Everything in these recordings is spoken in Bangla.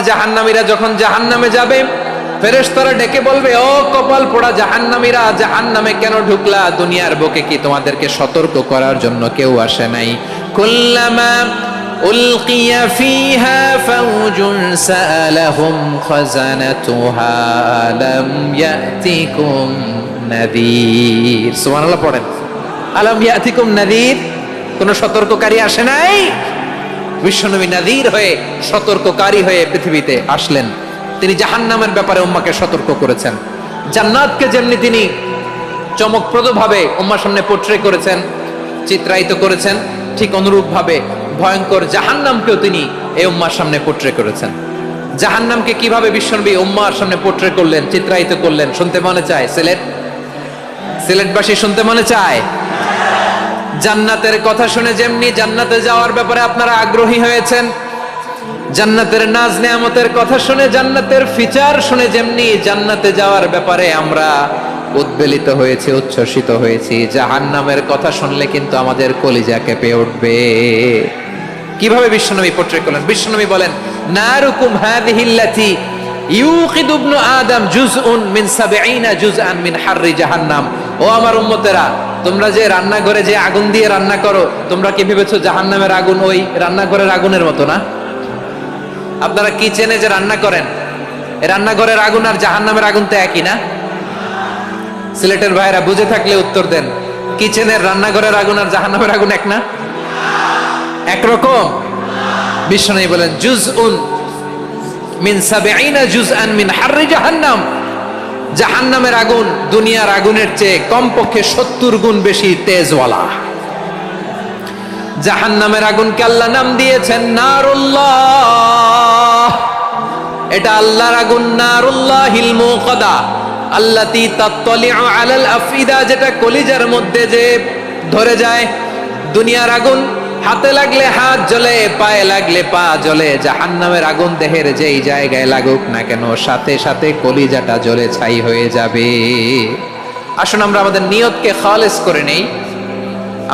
জাহান্নামীরা যখন জাহান্নামে যাবে, ফেরেশতারা ডেকে বলবে, ও কপাল পোড়া জাহান্নামীরা, জাহান্নামে কেন ঢুকলা? দুনিয়ার বুকে কি তোমাদেরকে সতর্ক করার জন্য কেউ আসে নাই? কুল্লামা উলকিয়া ফিহা ফাউজুন সাআলাহুম খাযানাতুহা আলাম ইয়াতিকুম নাযীর। সুবহানাল্লাহ পড়েন। আলাম ইয়াতিকুম নাযীর, কোন সতর্ককারী আসে নাই? বিশ্বনবী নাযীর হয়ে, সতর্ককারী হয়ে পৃথিবীতে আসলেন। তিনি জাহান্নামের ব্যাপারে উম্মাহকে সতর্ক করেছেন। জান্নাতকে যেমনি তিনি চমকপ্রদভাবে উম্মার সামনে পোট্রে করেছেন, চিত্রায়িত করেছেন, ঠিক অনুরূপভাবে ভয়ঙ্কর জাহান্নামকেও তিনি এই উম্মার সামনে পোট্রে করেছেন। জাহান্নামকে কিভাবে বিশ্বনবী উম্মার সামনে পোট্রে করলেন, চিত্রায়িত করলেন, শুনতে মনে চায়? সিলেটবাসী শুনতে মনে চায়? জান্নাতের কথা শুনে যেমনি জান্নাতে যাওয়ার ব্যাপারে আপনারা আগ্রহী হয়েছেন, জান্নাতের নাজ নেয়ামতের কথা শুনে, জান্নাতের ফিচার শুনে যেমনি জান্নাতে যাওয়ার ব্যাপারে আমরা উদ্বেলিত হয়েছি, উচ্ছ্বসিত হয়েছি, জাহান্নামের কথা শুনলে কিন্তু আমাদের কলিজা কেঁপে উঠবে। কিভাবে বিশ্বনবী পোট্রেট করলেন? বিশ্বনবী বলেন, নারুকুম হাযিহিল্লাতী ইউকিদু ইবনু আদম জুজউন মিন ৭০ জুজআন মিন হাররি জাহান্নাম। ও আমার উম্মতেরা, তোমরা যে রান্নাঘরে যে আগুন দিয়ে রান্না করো, তোমরা কি ভেবেছো জাহান্নামের আগুন ওই রান্নাঘরের আগুনের মতো না? আপনারা কিচেনে যে রান্না করেন, রান্নাঘরের আগুন আর জাহান্নামের আগুন তো একই না? সিলেটের ভাইরা বুঝে থাকলে উত্তর দেন, কিচেনের রান্নাঘরের আগুন আর জাহান্নামের আগুন এক না? একরকম? বিশ্বনবী বলেন, জুজউন মিন ৭০ জুজআন মিন হাররি জাহান্নাম। জাহান্নামের আগুন দুনিয়ার আগুনের চেয়ে কমপক্ষে ৭০ গুণ বেশি তেজওয়ালা। জাহান্নামের আগুনকে আল্লাহ নাম দিয়েছেন নারুল্লাহ। এটা আল্লাহর আগুন, নারুল্লাহিল মুকাদা আল্লাতী তাত্তালিউ আলাল আফইদা, যেটা কলিজার মধ্যে যে ধরে যায়। দুনিয়ার আগুন হাতে লাগলে হাত জ্বলে, পায়ে লাগলে পা জ্বলে। জাহান্নামের আগুন দেহের যেই জায়গায় লাগুক না কেন, সাথে সাথে কলিজাটা জ্বলে ছাই হয়ে যাবে। আসুন আমরা আমাদের নিয়তকে খালেস করে নেই।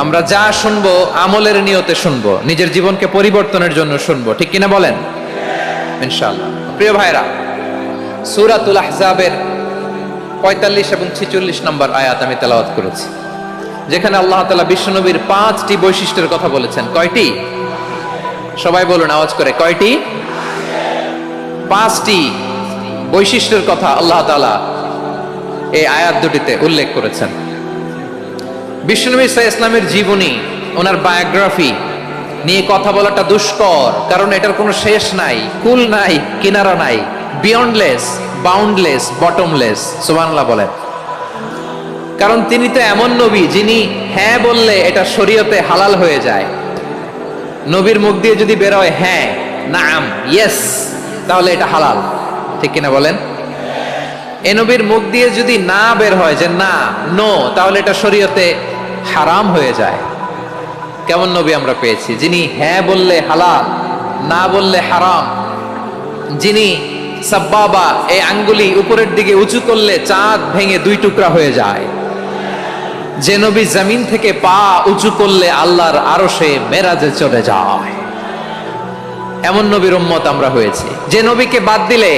আমরা যা শুনবো আমলের নিয়তে শুনবো, নিজের জীবনকে পরিবর্তনের জন্য শুনবো, ঠিক কিনা বলেন? ইনশাআল্লাহ। প্রিয় ভাইরা, সূরাতুল আহজাবের ৪৫ এবং ৪৬ নম্বর আয়াত আমি তেলাওয়াত করেছি, যেখানে আল্লাহ তাআলা বিশ্বনবীর ৫টি বৈশিষ্ট্যের কথা বলেছেন। কয়টি? সবাই বলুন আওয়াজ করে, কয়টি? ৫টি বৈশিষ্ট্যের কথা আল্লাহ তাআলা এই আয়াত দুটিতে উল্লেখ করেছেন। বিশ্বনবী সাল্লাল্লাহু আলাইহি ওয়াসাল্লামের জীবনী, ওনার বায়োগ্রাফি নিয়ে কথা বলাটা দুষ্কর, কারণ এটার কোনো শেষ নাই, কুল নাই, কিনারা নাই, বিয়ন্ডলেস, বাউন্ডলেস, বটমলেস। সুবহানাল্লাহ বলেন। কারণ তিনি তো এমন নবী যিনি হ্যাঁ বললে এটা শরীয়তে হালাল হয়ে যায়। নবীর মুখ দিয়ে যদি বের হয় হ্যাঁ, নাম, ইয়েস, তাহলে এটা হালাল, ঠিক কিনা বলেন? এ নবীর মুখ দিয়ে যদি না বের হয় যে না, নো, তাহলে এটা শরীয়তে হারাম হয়ে যায়। কেমন নবী আমরা পেয়েছি, যিনি হ্যাঁ বললে হালাল, না বললে হারাম, যিনি সাব্বাবা, এই আঙ্গুলি উপরের দিকে উঁচু করলে চাঁদ ভেঙে ২ টুকরা হয়ে যায়, যে নবী জমিন থেকে পা উঁচু করলে আল্লাহর আরশে মেরাজে চলে যায়, এমন নবীর উম্মত আমরা হয়েছি। যে নবীকে বাদ দিলে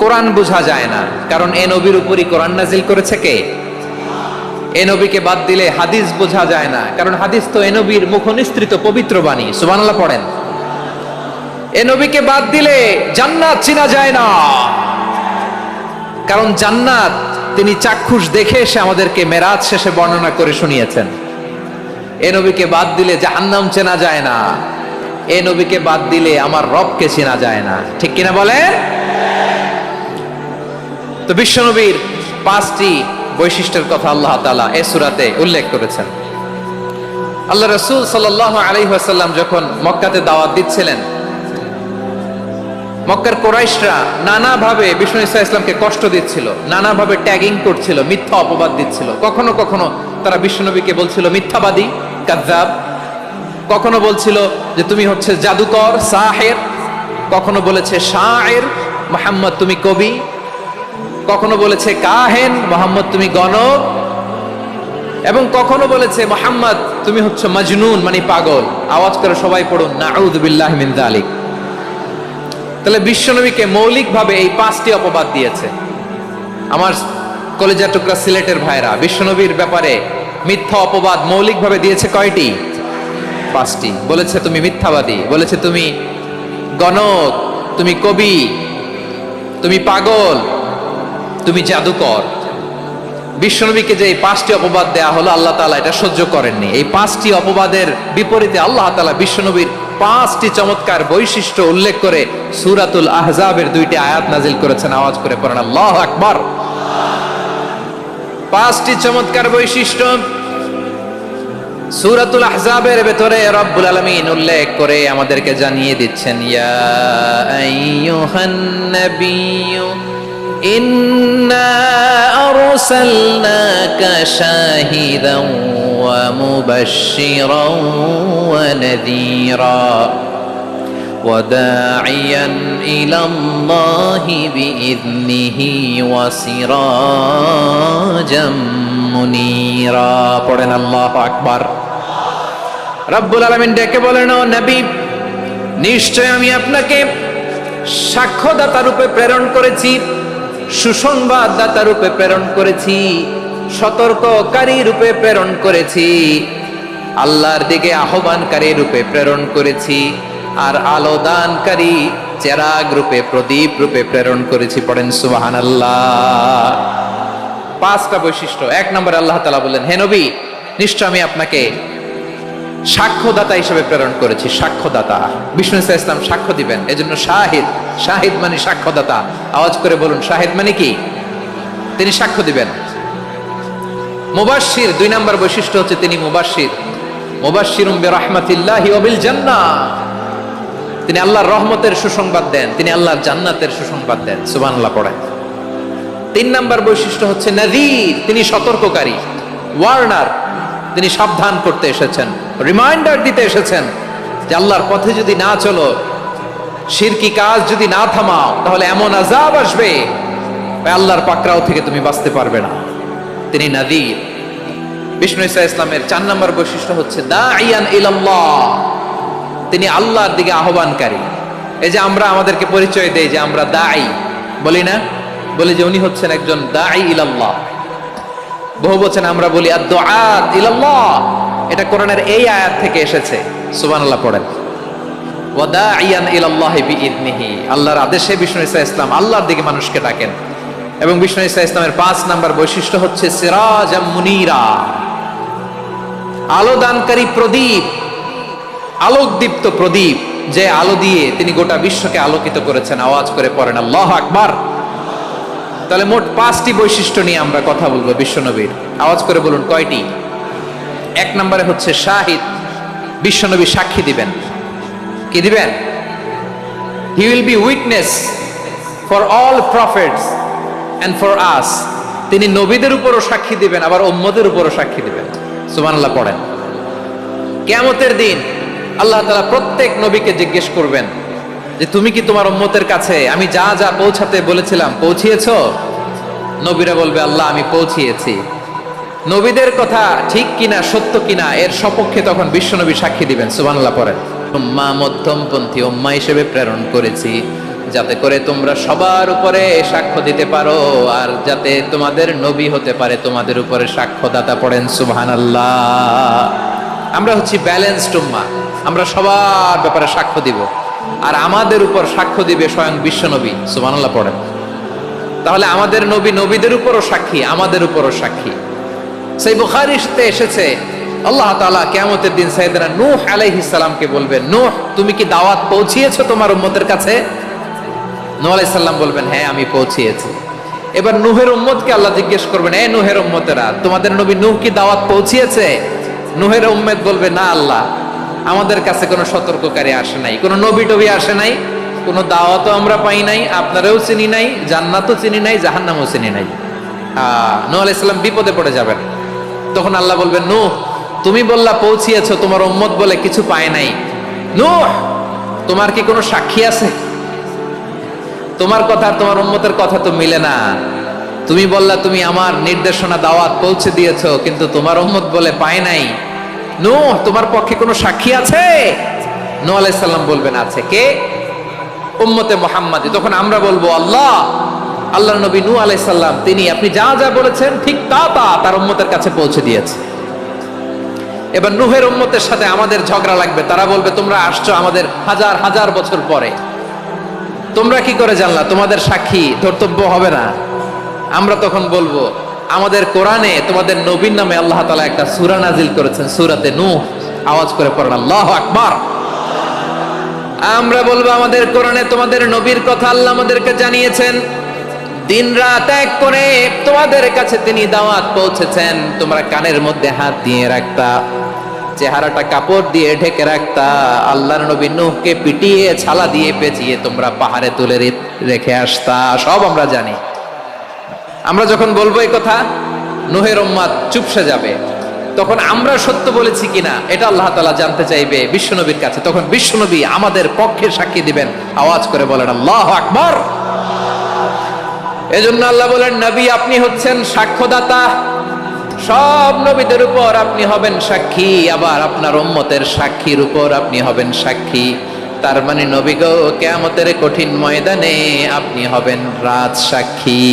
কোরআন বোঝা যায় না, কারণ এ নবীর উপরই কোরআন নাজিল করেছে কে? এ নবীকে বাদ দিলে হাদিস বোঝা যায় না, কারণ হাদিস তো এ নবীর মুখনিসৃত পবিত্র বাণী। সুবহানাল্লাহ পড়েন। এ নবীকে বাদ দিলে জান্নাত চিনা যায় না, কারণ জান্নাত তিনি চাক্ষুষ দেখে এসে আমাদেরকে মেরাজ শেষে বর্ণনা করে শুনিয়েছেন। এ নবীকে বাদ দিলে জাহান্নাম চেনা যায় না, এ নবীকে বাদ দিলে আমার রবকে চেনা যায় না, ঠিক কিনা বলেন? তো বিশ্বনবীর ৫টি বৈশিষ্ট্যের কথা আল্লাহ তাআলা এই সূরাতে উল্লেখ করেছেন। আল্লাহ রাসূল সাল্লাল্লাহু আলাইহি ওয়াসাল্লাম যখন মক্কাতে দাওয়াত দিচ্ছিলেন, মক্কার কুরাইশরা নানাভাবে বিষ্ণু ঈসা ইসলামকে কষ্ট দিচ্ছিল, নানাভাবে ট্যাগিং করছিল, মিথ্যা অপবাদ দিচ্ছিল। কখনো কখনো তারা বিশ্বনবীকে বলছিল মিথ্যাবাদী, কাযযাব। কখনো বলছিল যে তুমি হচ্ছে জাদুকর, সাহের। কখনো বলেছে শায়ের, মুহাম্মদ তুমি কবি। কখনো বলেছে কাহেন, মুহাম্মদ তুমি গণক। এবং কখনো বলেছে মুহাম্মদ তুমি হচ্ছে মাজনুন, মানে পাগল। আওয়াজ করে সবাই পড়ুন, নাউযু বিল্লাহি মিন যালিক। তাহলে বিশ্বনবীকে মৌলিকভাবে এই 5টি অপবাদ দিয়েছে। আমার কলেজা টুকরা সিলেটের ভাইরা, বিশ্বনবীর ব্যাপারে মিথ্যা অপবাদ মৌলিকভাবে দিয়েছে কয়টি? 5টি। বলেছে তুমি মিথ্যাবাদী, বলেছে তুমি গণক, তুমি কবি, তুমি পাগল, তুমি জাদুকর। বিশ্বনবীকে যে এই 5টি অপবাদ দেয়া হলো, আল্লাহ তাআলা এটা সহ্য করেননি। এই 5টি অপবাদের বিপরীতে আল্লাহ তাআলা বিশ্বনবীর 5টি চমৎকার বৈশিষ্ট্য উল্লেখ করে সূরাতুল আহজাবের 2টি আয়াত নাজিল করেছেন। আওয়াজ করে পড়েন আল্লাহু আকবার। 5টি চমৎকার বৈশিষ্ট্য সূরাতুল আহজাবের ভেতরে রব্বুল আলামিন উল্লেখ করে আমাদেরকে জানিয়ে দিচ্ছেন, ইয়া আইয়ুহান নাবিয়্যু ইন্না আরসালনাকা শাহিদান ওয়া মুবাশশিরান ওয়া নাযীরা ওয়া দাঈয়ান ইলাল্লাহি বিইذনিহি ওয়া সিরাজাম মুনীরা। পড়েন আল্লাহু আকবার। রব্বুল আলামিন ডেকে বলেন, ও নবী, নিশ্চয় আমি আপনাকে সাক্ষ্যদাতা রূপে প্রেরণ করেছি, সুসংবাদদাতা রূপে প্রেরণ করেছি, সতর্ককারী রূপে প্রেরণ করেছি, আল্লাহর দিকে আহ্বানকারী রূপে প্রেরণ করেছি, আর আলো দানকারী চেরাগ রূপে, প্রদীপ রূপে প্রেরণ করেছি। পড়েন সুবহানাল্লাহ। 5টা বৈশিষ্ট্য। 1 নম্বরে আল্লাহ তাআলা বললেন, হে নবী, নিশ্চয় আমি আপনাকে সাক্ষ্যদাতা হিসেবে প্রেরণ করেছি। সাক্ষ্যদাতা, বিষ্ণু সাল্লাল্লাহু আলাইহি ওয়াসাল্লাম সাক্ষ্য দিবেন, এজন্য শাহিদ। শাহিদ মানে সাক্ষ্যদাতা। আওয়াজ করে বলুন, শাহিদ মানে কি? তিনি সাক্ষ্য দিবেন। মুবাশশির, 2 নম্বর বৈশিষ্ট্য হচ্ছে তিনি মুবাশশির। মুবাশশিরুম বিরাহমাতিল্লাহি ওয়া বিল জান্নাহ, তিনি আল্লাহর রহমতের সুসংবাদ দেন, তিনি আল্লাহর জান্নাতের সুসংবাদ দেন। সুবহানাল্লাহ পড়েন। 3 নম্বর বৈশিষ্ট্য হচ্ছে নাযীর, তিনি সতর্ককারী, ওয়ার্নার, তিনি সাবধান করতে এসেছেন, রিমাইন্ডার দিতে এসেছেন যে আল্লাহর পথে যদি না চলো, শিরকি কাজ যদি না থামাও, তাহলে এমন আযাব আসবে আল্লাহর পাকড়াও থেকে তুমি বাঁচতে পারবে না। তিনি নাযীর। বিষ্ণু ঈসা ইসলামের 4 নম্বর বৈশিষ্ট্য হচ্ছে দাঈয়ান ইলাল্লাহ, তিনি আল্লাহর দিকে আহ্বানকারী। এই যে আমরা আমাদেরকে পরিচয় দেই যে আমরা দাঈ, বলি না? বলি যে উনি হচ্ছেন একজন দাঈ ইলাল্লাহ। বহু বচন আমরা বলি আদ-দুআত ইলাল্লাহ, এটা কোরআনের এই আয়াত থেকে এসেছে। সুবহানাল্লাহ পড়েন। ওয়া দাঈয়ান ইলাল্লাহি বিইذনিহি, আল্লাহর আদেশে বিষ্ণু ঈসা ইসলাম আল্লাহর দিকে মানুষকে ডাকেন। এবং বিষ্ণু ঈসা ইসলামের 5 নম্বর বৈশিষ্ট্য হচ্ছে সিরাজাম মুনীরা, আলো দানকারী প্রদীপ, আলোকদীপ্ত প্রদীপ, যে আলো দিয়ে তিনি গোটা বিশ্বকে আলোকিত করেছেন। আওয়াজ করে পড়েন আল্লাহু আকবার। তাহলে মোট 5টি বৈশিষ্ট্য নিয়ে আমরা কথা বলবো বিশ্বনবীর। আওয়াজ করে বলুন কয়টি? 1 নম্বরে হচ্ছে শাহিদ, বিশ্বনবী সাক্ষী দিবেন। কি দিবেন? He will be witness for all prophets and for us, তিনি নবীদের উপরও সাক্ষী দিবেন, আবার উম্মতের উপরও সাক্ষী দিবেন। সুবহানাল্লাহ পড়েন। কিয়ামতের দিন আল্লাহ তাআলা প্রত্যেক নবীকে জিজ্ঞেস করবেন যে তুমি কি তোমার উম্মতের কাছে আমি যা যা পৌঁছাতে বলেছিলাম পৌঁছিয়েছো? নবীরা বলবে, আল্লাহ আমি পৌঁছিয়েছি। নবীদের কথা ঠিক কিনা, সত্য কিনা, এর সপক্ষে তখন বিশ্বনবী সাক্ষী দিবেন। সুবহানাল্লাহ পড়েন। উম্মাহ, মধ্যমপন্থী উম্মাহ হিসেবে প্রেরণ করেছি, যাতে করে তোমরা সবার উপরে সাক্ষ্য দিতে পারো, আর যাতে তোমাদের নবী হতে পারে তোমাদের উপরে সাক্ষ্যদাতা। পড়েন সুবহানাল্লাহ। আমরা হচ্ছি ব্যালেন্সড উম্মাহ, আমরা সবার ব্যাপারে সাক্ষ্য দিব, আর আমাদের উপর সাক্ষ্য দিবে স্বয়ং বিশ্বনবী। সুবহানাল্লাহ পড়েন। তাহলে আমাদের নবী নবীদের উপরও সাক্ষী, আমাদের উপরও সাক্ষী। সেই বুখারীতে এসেছে আল্লাহ তাআলা কিয়ামতের দিন সাইয়েদনা নূহ আলাইহিস সালামকে বলবেন, নূহ তুমি কি দাওয়াত পৌঁছিয়েছো তোমার উম্মতের কাছে? নূহ আলাইহিস সালাম বলবেন, হ্যাঁ আমি পৌঁছিয়েছি। এবার নূহের উম্মতকে আল্লাহ জিজ্ঞেস করবেন, এ নূহের উম্মতেরা, তোমাদের নবী নূহ কি দাওয়াত পৌঁছিয়েছে? নূহের উম্মত বলবে, না আল্লাহ, আমাদের কাছে কোনো সতর্ককারী আসে নাই, কোনো নবী টবি আসে নাই, কোনো দাওয়াতও আমরা পাই নাই, আপনারাও চিনি নাই, জান্নাতও চিনি নাই, জাহান্নামও চিনি নাই। নূহ আলাইহিস সালাম বিপদে পড়ে যাবেন। তখন আল্লাহ বলবেন, নূহ তুমি বললা পৌঁছিয়েছো, তোমার উম্মত বলে কিছু পায় নাই। নূহ তোমার কি কোনো সাক্ষী আছে? তোমার কথা আর তোমার উম্মতের কথা তো মিলে না। তুমি বললা তুমি আমার নির্দেশনা দাওয়াত পৌঁছে দিয়েছো, কিন্তু তোমার উম্মত বলে পায় নাই। নূহ তোমার পক্ষে কোনো সাক্ষী আছে? নূহ আলাইহিস সালাম বলবেন, আছে। কে? উম্মতে মুহাম্মাদি, তখন আমরা বলবো আল্লাহর নবী নূহ আলাইহিস সালাম তিনি আপনি যা যা বলেছেন ঠিক তা তার উম্মতের কাছে পৌঁছে দিয়েছে। এবার নূহের উম্মতের সাথে আমাদের ঝগড়া লাগবে, তারা বলবে তোমরা আসছো আমাদের হাজার হাজার বছর পরে, তোমরা কি করে জানলা, তোমাদের সাক্ষী ধর্তব্য হবে না? আমরা তখন বলবো আমাদের কোরআনে তোমাদের নবীর নামে আল্লাহ তাআলা একটা সূরা নাজিল করেছেন, সূরাতে নূহ। আওয়াজ করে পড়েন আল্লাহু আকবার। আমরা বলবো আমাদের কোরআনে তোমাদের নবীর কথা আল্লাহ আমাদেরকে জানিয়েছেন, দিন রাত এক করে তোমাদের কাছে তিনি দাওয়াত পৌঁছেছেন, তোমরা কানের মধ্যে হাত দিয়ে রাখতা, চেহারাটা কাপড় দিয়ে ঢেকে রাখতা, আল্লাহর নবী নূহকে পিটিয়ে ছালা দিয়ে পেঁচিয়ে তোমরা পাহাড়ে তুলে রেখে আসতা, সব আমরা জানি। আমরা যখন বলবো এই কথা, নূহের উম্মত চুপসে যাবে। তখন আমরা সত্য বলেছি কিনা এটা আল্লাহ তাআলা জানতে চাইবে বিশ্বনবীর কাছে, তখন বিশ্বনবী আমাদের পক্ষে সাক্ষী দিবেন। আওয়াজ করে বলেন আল্লাহু আকবার। এজন্য আল্লাহ বলেন নবী আপনি হচ্ছেন সাক্ষ্যদাতা, সব নবীদের উপর আপনি হবেন সাক্ষী, আবার আপনার উম্মতের সাক্ষীর উপর আপনি হবেন সাক্ষী। তার মানে নবী গো, কিয়ামতের কঠিন ময়দানে আপনি হবেন রাজ সাক্ষী।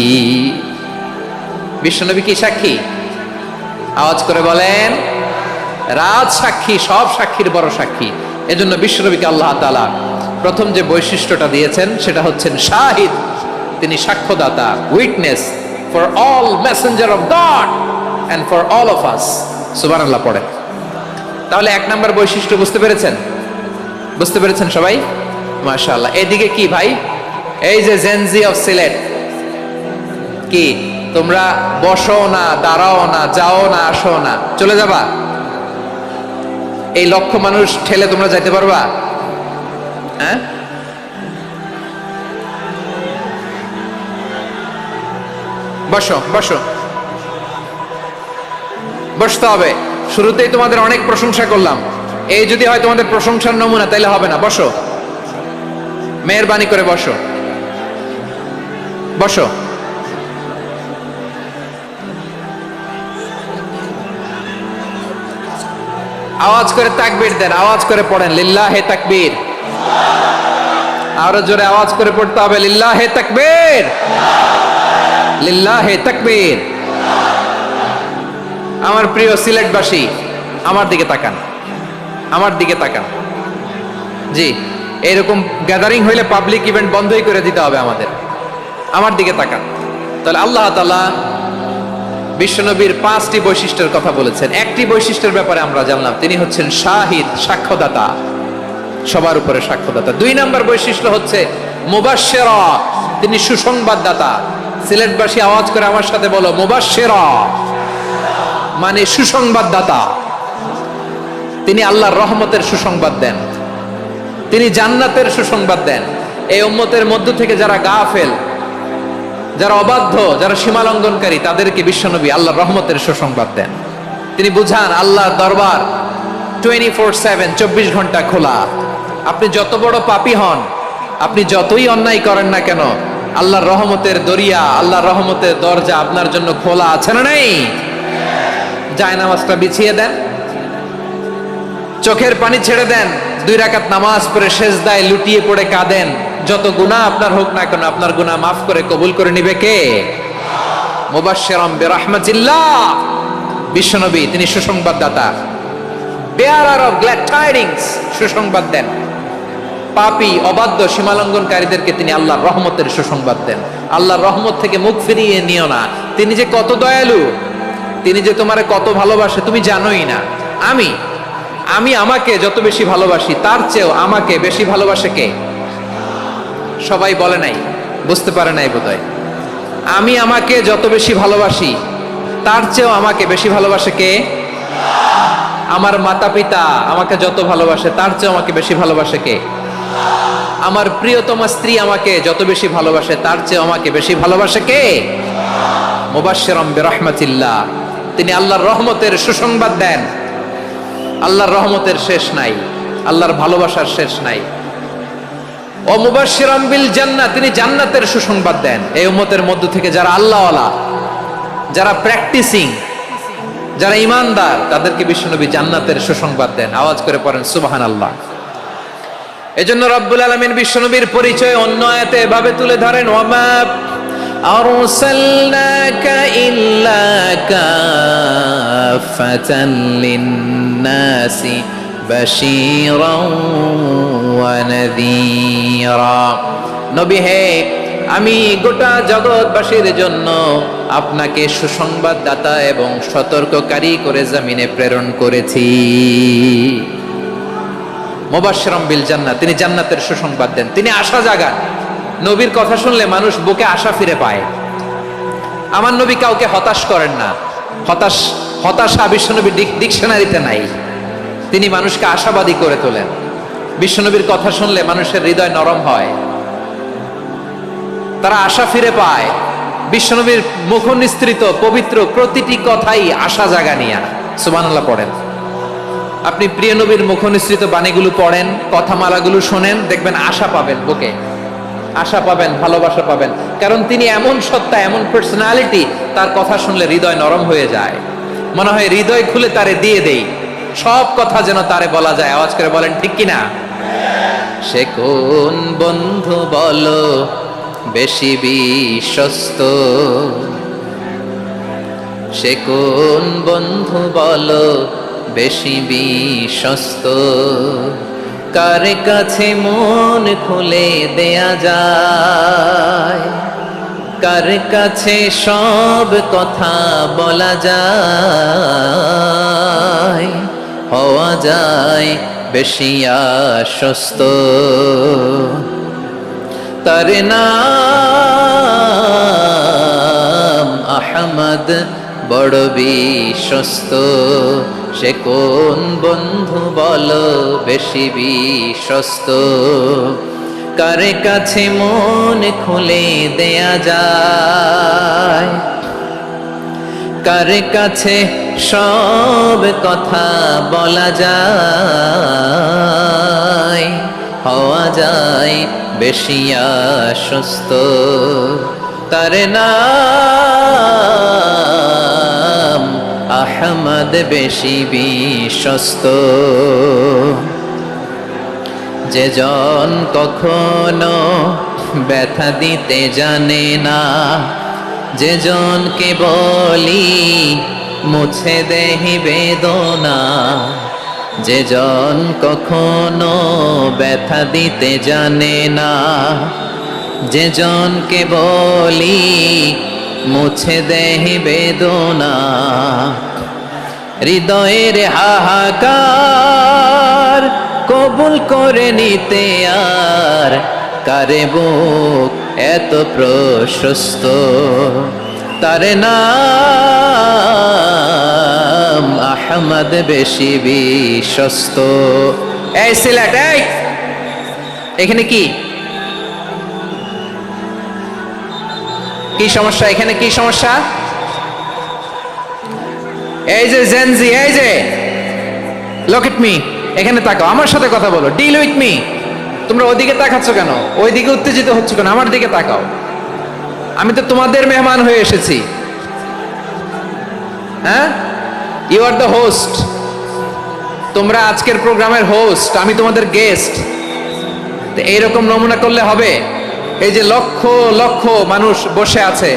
বিশ্বনবী কি সাক্ষী? আওয়াজ করে বলেন রাজ সাক্ষী, সব সাক্ষীর বড় সাক্ষী। এজন্য বিশ্বনবীকে আল্লাহ তাআলা প্রথম যে বৈশিষ্ট্যটা দিয়েছেন সেটা হচ্ছেন শাহিদ, তিনি সাক্ষ্যদাতা, witness for all messenger of God and for all of us. সুবহানাল্লাহ পড়েন। তাহলে এক নাম্বার বৈশিষ্ট্য বুঝতে পেরেছেন? বুঝতে পেরেছেন সবাই? মাশাআল্লাহ। এদিকে কি ভাই, এই যে জেনজি অফ সিলেট, কি তোমরা বসো না, দাঁড়াও না, যাও না, আসো না, চলে যাবা? এই লক্ষ মানুষ ঠেলে তোমরা যাইতে পারবা? হ্যাঁ, বসো বসো, বসতে হবে। শুরুতেই তোমাদের অনেক প্রশংসা করলাম, এই যদি হয় তোমাদের প্রশংসার নমুনা তাইলে হবে না। বসো, মেহেরবানি করে বসো, বসো। আওয়াজ করে তাকবীর দেন, আওয়াজ করে পড়েন লিল্লাহে তাকবীর। আরো জোরে আওয়াজ করে পড়তে হবে লিল্লাহে তাকবীর, লিল্লাহে তাকবীর। আমার প্রিয় সিলেটবাসী, আমার দিকে তাকান, আমার দিকে তাকান। জি, এইরকম গ্যাদারিং হইলে পাবলিক ইভেন্ট বন্ধই করে দিতে হবে আমাদের। আমার দিকে তাকান। তাহলে আল্লাহ তাআলা বিশ্বনবীর 5টি বৈশিষ্ট্যের কথা বলেছেন। একটি বৈশিষ্ট্যের ব্যাপারে আমরা জানলাম, তিনি হচ্ছেন শাহিদ, সাক্ষ্যদাতা, সবার উপরে সাক্ষ্যদাতা। 2 নাম্বার বৈশিষ্ট্য হচ্ছে মুবাশশিরা, তিনি সুসংবাদদাতা। সিলেটবাসী আওয়াজ করে আমার সাথে বলো মুবাশশিরা, মানে সুসংবাদদাতা। তিনি আল্লাহর রহমতের সুসংবাদ দেন, তিনি জান্নাতের সুসংবাদ দেন। এই উম্মতের মধ্য থেকে যারা গাফেল, যারা অবাধ্য, যারা সীমা লঙ্ঘনকারী, তাদেরকে বিশ্বনবী আল্লাহর রহমতের সুসংবাদ দেন। তিনি বুঝান আল্লাহর দরবার 24/7, 24 ঘন্টা খোলা। আপনি যত বড় পাপী হন, আপনি যতই অন্যায় করেন না কেন, আল্লাহর রহমতের দরিয়া, আল্লাহর রহমতের দরজা আপনার জন্য খোলা আছে না নেই? জায়নামাজটা বিছিয়ে দেন, চোখের পানি ছেড়ে দেন, 2 রাকাত নামাজ পড়ে সেজদায় লুটিয়ে পড়ে কাঁদেন। যত গুনাহ আপনার হোক না কেন, আপনার গুনাহ মাফ করে কবুল করে নিবে কে? মুবাশশিরাম বিরহমাতিল্লাহ, বিশ্বনবী তিনি সুসংবাদদাতা, বেয়ারার অফ গ্ল্যাড টাইডিংস, সুসংবাদ দেন। পাপী, অবাধ্য, সীমালঙ্ঘনকারীদেরকে তিনি আল্লাহর রহমতের সুসংবাদ দেন। আল্লাহর রহমত থেকে মুখ ফিরিয়ে নিও না। তিনি যে কত দয়ালু, তিনি যে তোমারে কত ভালোবাসে তুমি জানোই না। আমি আমাকে যত বেশি ভালোবাসি, তার চেয়েও আমাকে বেশি ভালোবাসে কে? সবাই বলে নাই, বুঝতে পারে নাই বোধহয়। আমি আমাকে যত বেশি ভালোবাসি, তার চেয়েও আমাকে বেশি ভালোবাসে কে? আমার মাতা পিতা আমাকে যত ভালোবাসে, তার চেয়েও আমাকে বেশি ভালোবাসে কে? আমার প্রিয়তমা স্ত্রী আমাকে যত বেশি ভালোবাসে, তার চেয়েও আমাকে বেশি ভালোবাসে কে? মুবাশশিরাম বিরহমাতিল্লাহ, তিনি আল্লাহর রহমতের সুসংবাদ দেন। আল্লাহর রহমতের শেষ নাই, আল্লাহর ভালোবাসার শেষ নাই। ও মুবাশশিরাম বিল জান্নাহ, তিনি জান্নাতের সুসংবাদ দেন। এই উম্মতের মধ্য থেকে যারা আল্লাহওয়ালা, যারা প্র্যাকটিসিং, যারা ঈমানদার, তাদেরকে বিশ্বনবী জান্নাতের সুসংবাদ দেন। আওয়াজ করে পড়েন সুবহানাল্লাহ। এজন্য রব্বুল আলামিন বিশ্বনবীর পরিচয় অন্য আয়াতে এভাবে তুলে ধরেন, ওয়ামা আরসালনাকা ইল্লা কাফাতান লিন-নাসি বাশীরাও ওয়া নাযীরা। নবী হে, আমি গোটা জগৎবাসীর জন্য আপনাকে সুসংবাদদাতা এবং সতর্ককারী করে জমিনে প্রেরণ করেছি। মুবাশশিরাম বিল জান্নাহ, তিনি জান্নাতের সুসংবাদ দেন, তিনি আশা জাগান। নবীর কথা শুনলে মানুষ বুকে আশা ফিরে পায়। আমার নবী কাউকে হতাশ করেন না। হতাশা বিশ্বনবীর ডিকশনারিতে নাই। তিনি মানুষকে আশাবাদী করে তোলেন। বিশ্বনবীর কথা শুনলে মানুষের হৃদয় নরম হয়, তারা আশা ফিরে পায়। বিশ্বনবীর মুখ নিঃসৃত পবিত্র প্রতিটি কথাই আশা জাগানিয়া। সুবহানাল্লাহ পড়েন। আপনি প্রিয় নবীর মুখ নিঃসৃত বাণীগুলো পড়েন, কথামালাগুলো শোনেন, দেখবেন আশা পাবেন, বুকে আশা পাবেন, ভালোবাসা পাবেন। কারণ তিনি এমন সত্তা, এমন পার্সোনালিটি, তার কথা শুনলে হৃদয় নরম হয়ে যায়। মনে হয় হৃদয় খুলে তারে দিয়ে দেই, সব কথা যেন তারে বলা যায়। আওয়াজ করে বলেন ঠিক কিনা? সে কোন বন্ধু বলো বেশি বিশ্বস্ত, সে কোন বন্ধু বলো বেশি বিশ্বস্ত, কার কাছে মন খুলে দেয়া যায়, কার কাছে সব কথা বলা যায়, হওয়া যায় বেশি আশ্বস্ত। তার নাম আহমদ, বড় বিশ্বস্ত। সে কোন বন্ধু বলো বেশি বিশ্বস্ত, কার কাছে মন খুলে দেয়া যায়, কার কাছে সব কথা বলা যায়, হওয়া যায় বেশি আশ্বস্ত। তার নাম আহমদ, বেশি বিশ্বস্ত। যে জন কখনো ব্যথা দিতে জানে না, যে জনকে বলি মুছে দেহি বেদনা, যে জন কখনো ব্যথা দিতে জানে না, যে জনকে বলি মুছে দেহি বেদনা, হৃদয়ের হাহাকার কবুল করে নিতে আর কারে বুক এত প্রশস্ত। তার নাম আহমদ, বেশি বিশ্বস্ত। এই সিলেট, এই এখানে কি কি সমস্যা? এখানে কি সমস্যা? এই যে জেনজি, এই যে লুক এট মি, এখানে তাকাও, আমার সাথে কথা বলো, ডিল উইথ মি। তোমরা ওইদিকে তাকাচ্ছ কেন? ওইদিকে উত্তেজিত হচ্ছ কেন? আমার দিকে তাকাও। আমি তো তোমাদের মেহমান হয়ে এসেছি। হ্যাঁ, ইউ আর দ্য হোস্ট। তোমরা আজকের প্রোগ্রামের হোস্ট, আমি তোমাদের গেস্ট। এইরকম নমুনা করলে হবে? এই যে লক্ষ লক্ষ মানুষ বসে আছে,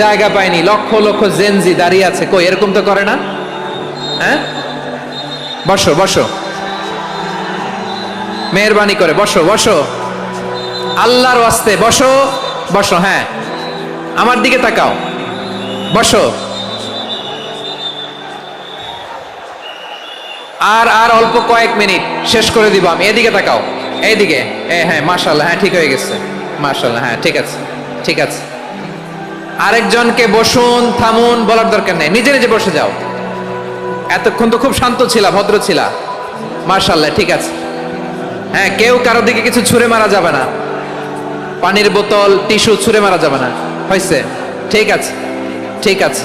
জায়গা পায়নি, লক্ষ লক্ষ জেনজি দাঁড়িয়ে আছে, কই এরকম তো করে না? হ্যাঁ, বসো বসো, মেহরবানি করে বসো বসো, আল্লাহর ওয়াস্তে বসো বসো। হ্যাঁ, আমার দিকে তাকাও, বসো। আর আর অল্প কয়েক মিনিট, শেষ করে দিব আমি। এদিকে তাকাও, এইদিকে। হ্যাঁ, মাশাআল্লাহ, হ্যাঁ ঠিক হয়ে গেছে, মাশাআল্লাহ, হ্যাঁ ঠিক আছে, ঠিক আছে। আরেকজনকে বসুন, থামুন বলার দরকার নেই, নিজে নিজে বসে যাও। এতক্ষণ তো খুব শান্ত ছিলা, ভদ্র ছিলা, মাশাআল্লাহ, ঠিক আছে। হ্যাঁ, কেউ কারো দিকে কিছু ছুঁড়ে মারা যাবে না, পানির বোতল, টিস্যু ছুঁড়ে মারা যাবে না, হয়েছে? ঠিক আছে, ঠিক আছে।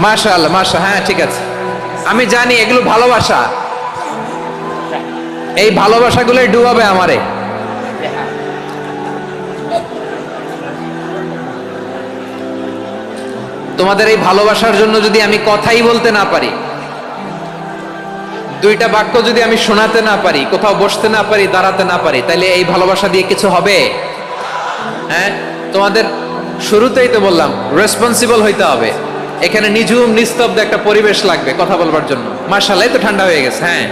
মাশাআল্লাহ, মাশাআল্লাহ, হ্যাঁ ঠিক আছে। আমি জানি এগুলো ভালোবাসা, এই ভালোবাসাগুলোই ডুবাবে আমারে। তোমাদের এই ভালোবাসার জন্য যদি আমি কথাই বলতে না পারি, দুইটা বাক্য যদি আমি শোনাতে না পারি, কোথাও বসতে না পারি, দাঁড়াতে না পারি, তাহলে এই ভালোবাসা দিয়ে কিছু হবে? হ্যাঁ, তোমাদের শুরুতেই তো বললাম রেসপন্সিবল হইতে হবে। এখানে নিঝুম নিস্তব্ধ একটা পরিবেশ লাগবে কথা বলবার জন্য। মাশাআল্লাহ, তো ঠান্ডা হয়ে গেছে। হ্যাঁ,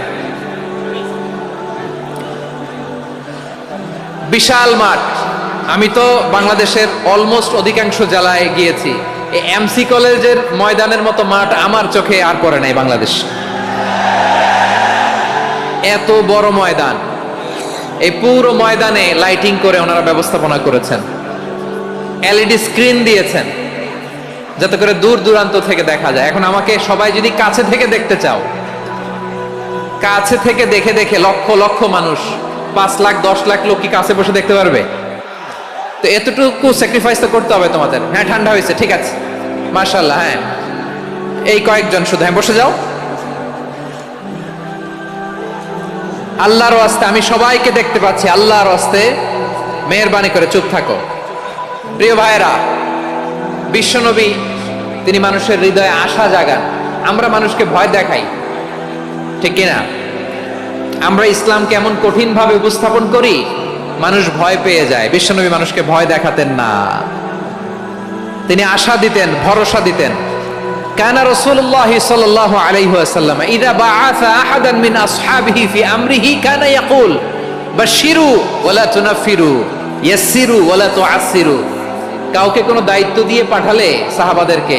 বিশাল মাঠ। আমি তো বাংলাদেশের অলমোস্ট অধিকাংশ জেলায় গিয়েছি, এই এমসি কলেজের ময়দানের মতো মাঠ আমার চোখে আর পড়ে নাই বাংলাদেশ। এত বড় ময়দান, এই পুরো ময়দানে লাইটিং করে ওনারা ব্যবস্থাপনা করেছেন, এলইডি স্ক্রিন দিয়েছেন যাতে করে দূর দূরান্ত থেকে দেখা যায়। এখন আমাকে সবাই যদি কাছে থেকে দেখতে চাও, কাছে থেকে দেখে দেখে লক্ষ লক্ষ মানুষ, 5 লাখ 10 লাখ লোক কি কাছে বসে দেখতে পারবে? তো এতটুকু স্যাক্রিফাইস তো করতে হবে তোমাদের। হ্যাঁ, ঠান্ডা হয়েছে, ঠিক আছে, মাশাআল্লাহ। হ্যাঁ, এই কয়েকজন শুধু, হ্যাঁ বসে যাও। আল্লাহর ওয়াস্তে আমি সবাইকে দেখতে পাচ্ছি, আল্লাহর ওয়াস্তে মেহেরবানি করে চুপ থাকো। প্রিয় ভাইরা, বিশ্বনবী তিনি মানুষের হৃদয়ে আশা জাগান। আমরা মানুষকে ভয় দেখাই, ঠিক কিনা? আমরা ইসলামকে এমন কঠিন ভাবে উপস্থাপন করি, মানুষ ভয় পেয়ে যায়। বিশ্বনবী মানুষকে ভয় দেখাতেন না, তিনি আশা দিতেন, ভরসা দিতেন। কানা রাসূলুল্লাহ সাল্লাল্লাহু আলাইহি ওয়াসাল্লাম ইযা বাআসা আহাদান মিন আসহাবিহি ফি আমরিহি কানা ইয়াকুল বাশশিরু ওয়ালা তুনাফিরু ইয়াসসিরু ওয়ালা তুআসসিরু। কাউকে কোনো দায়িত্ব দিয়ে পাঠালে সাহাবাদেরকে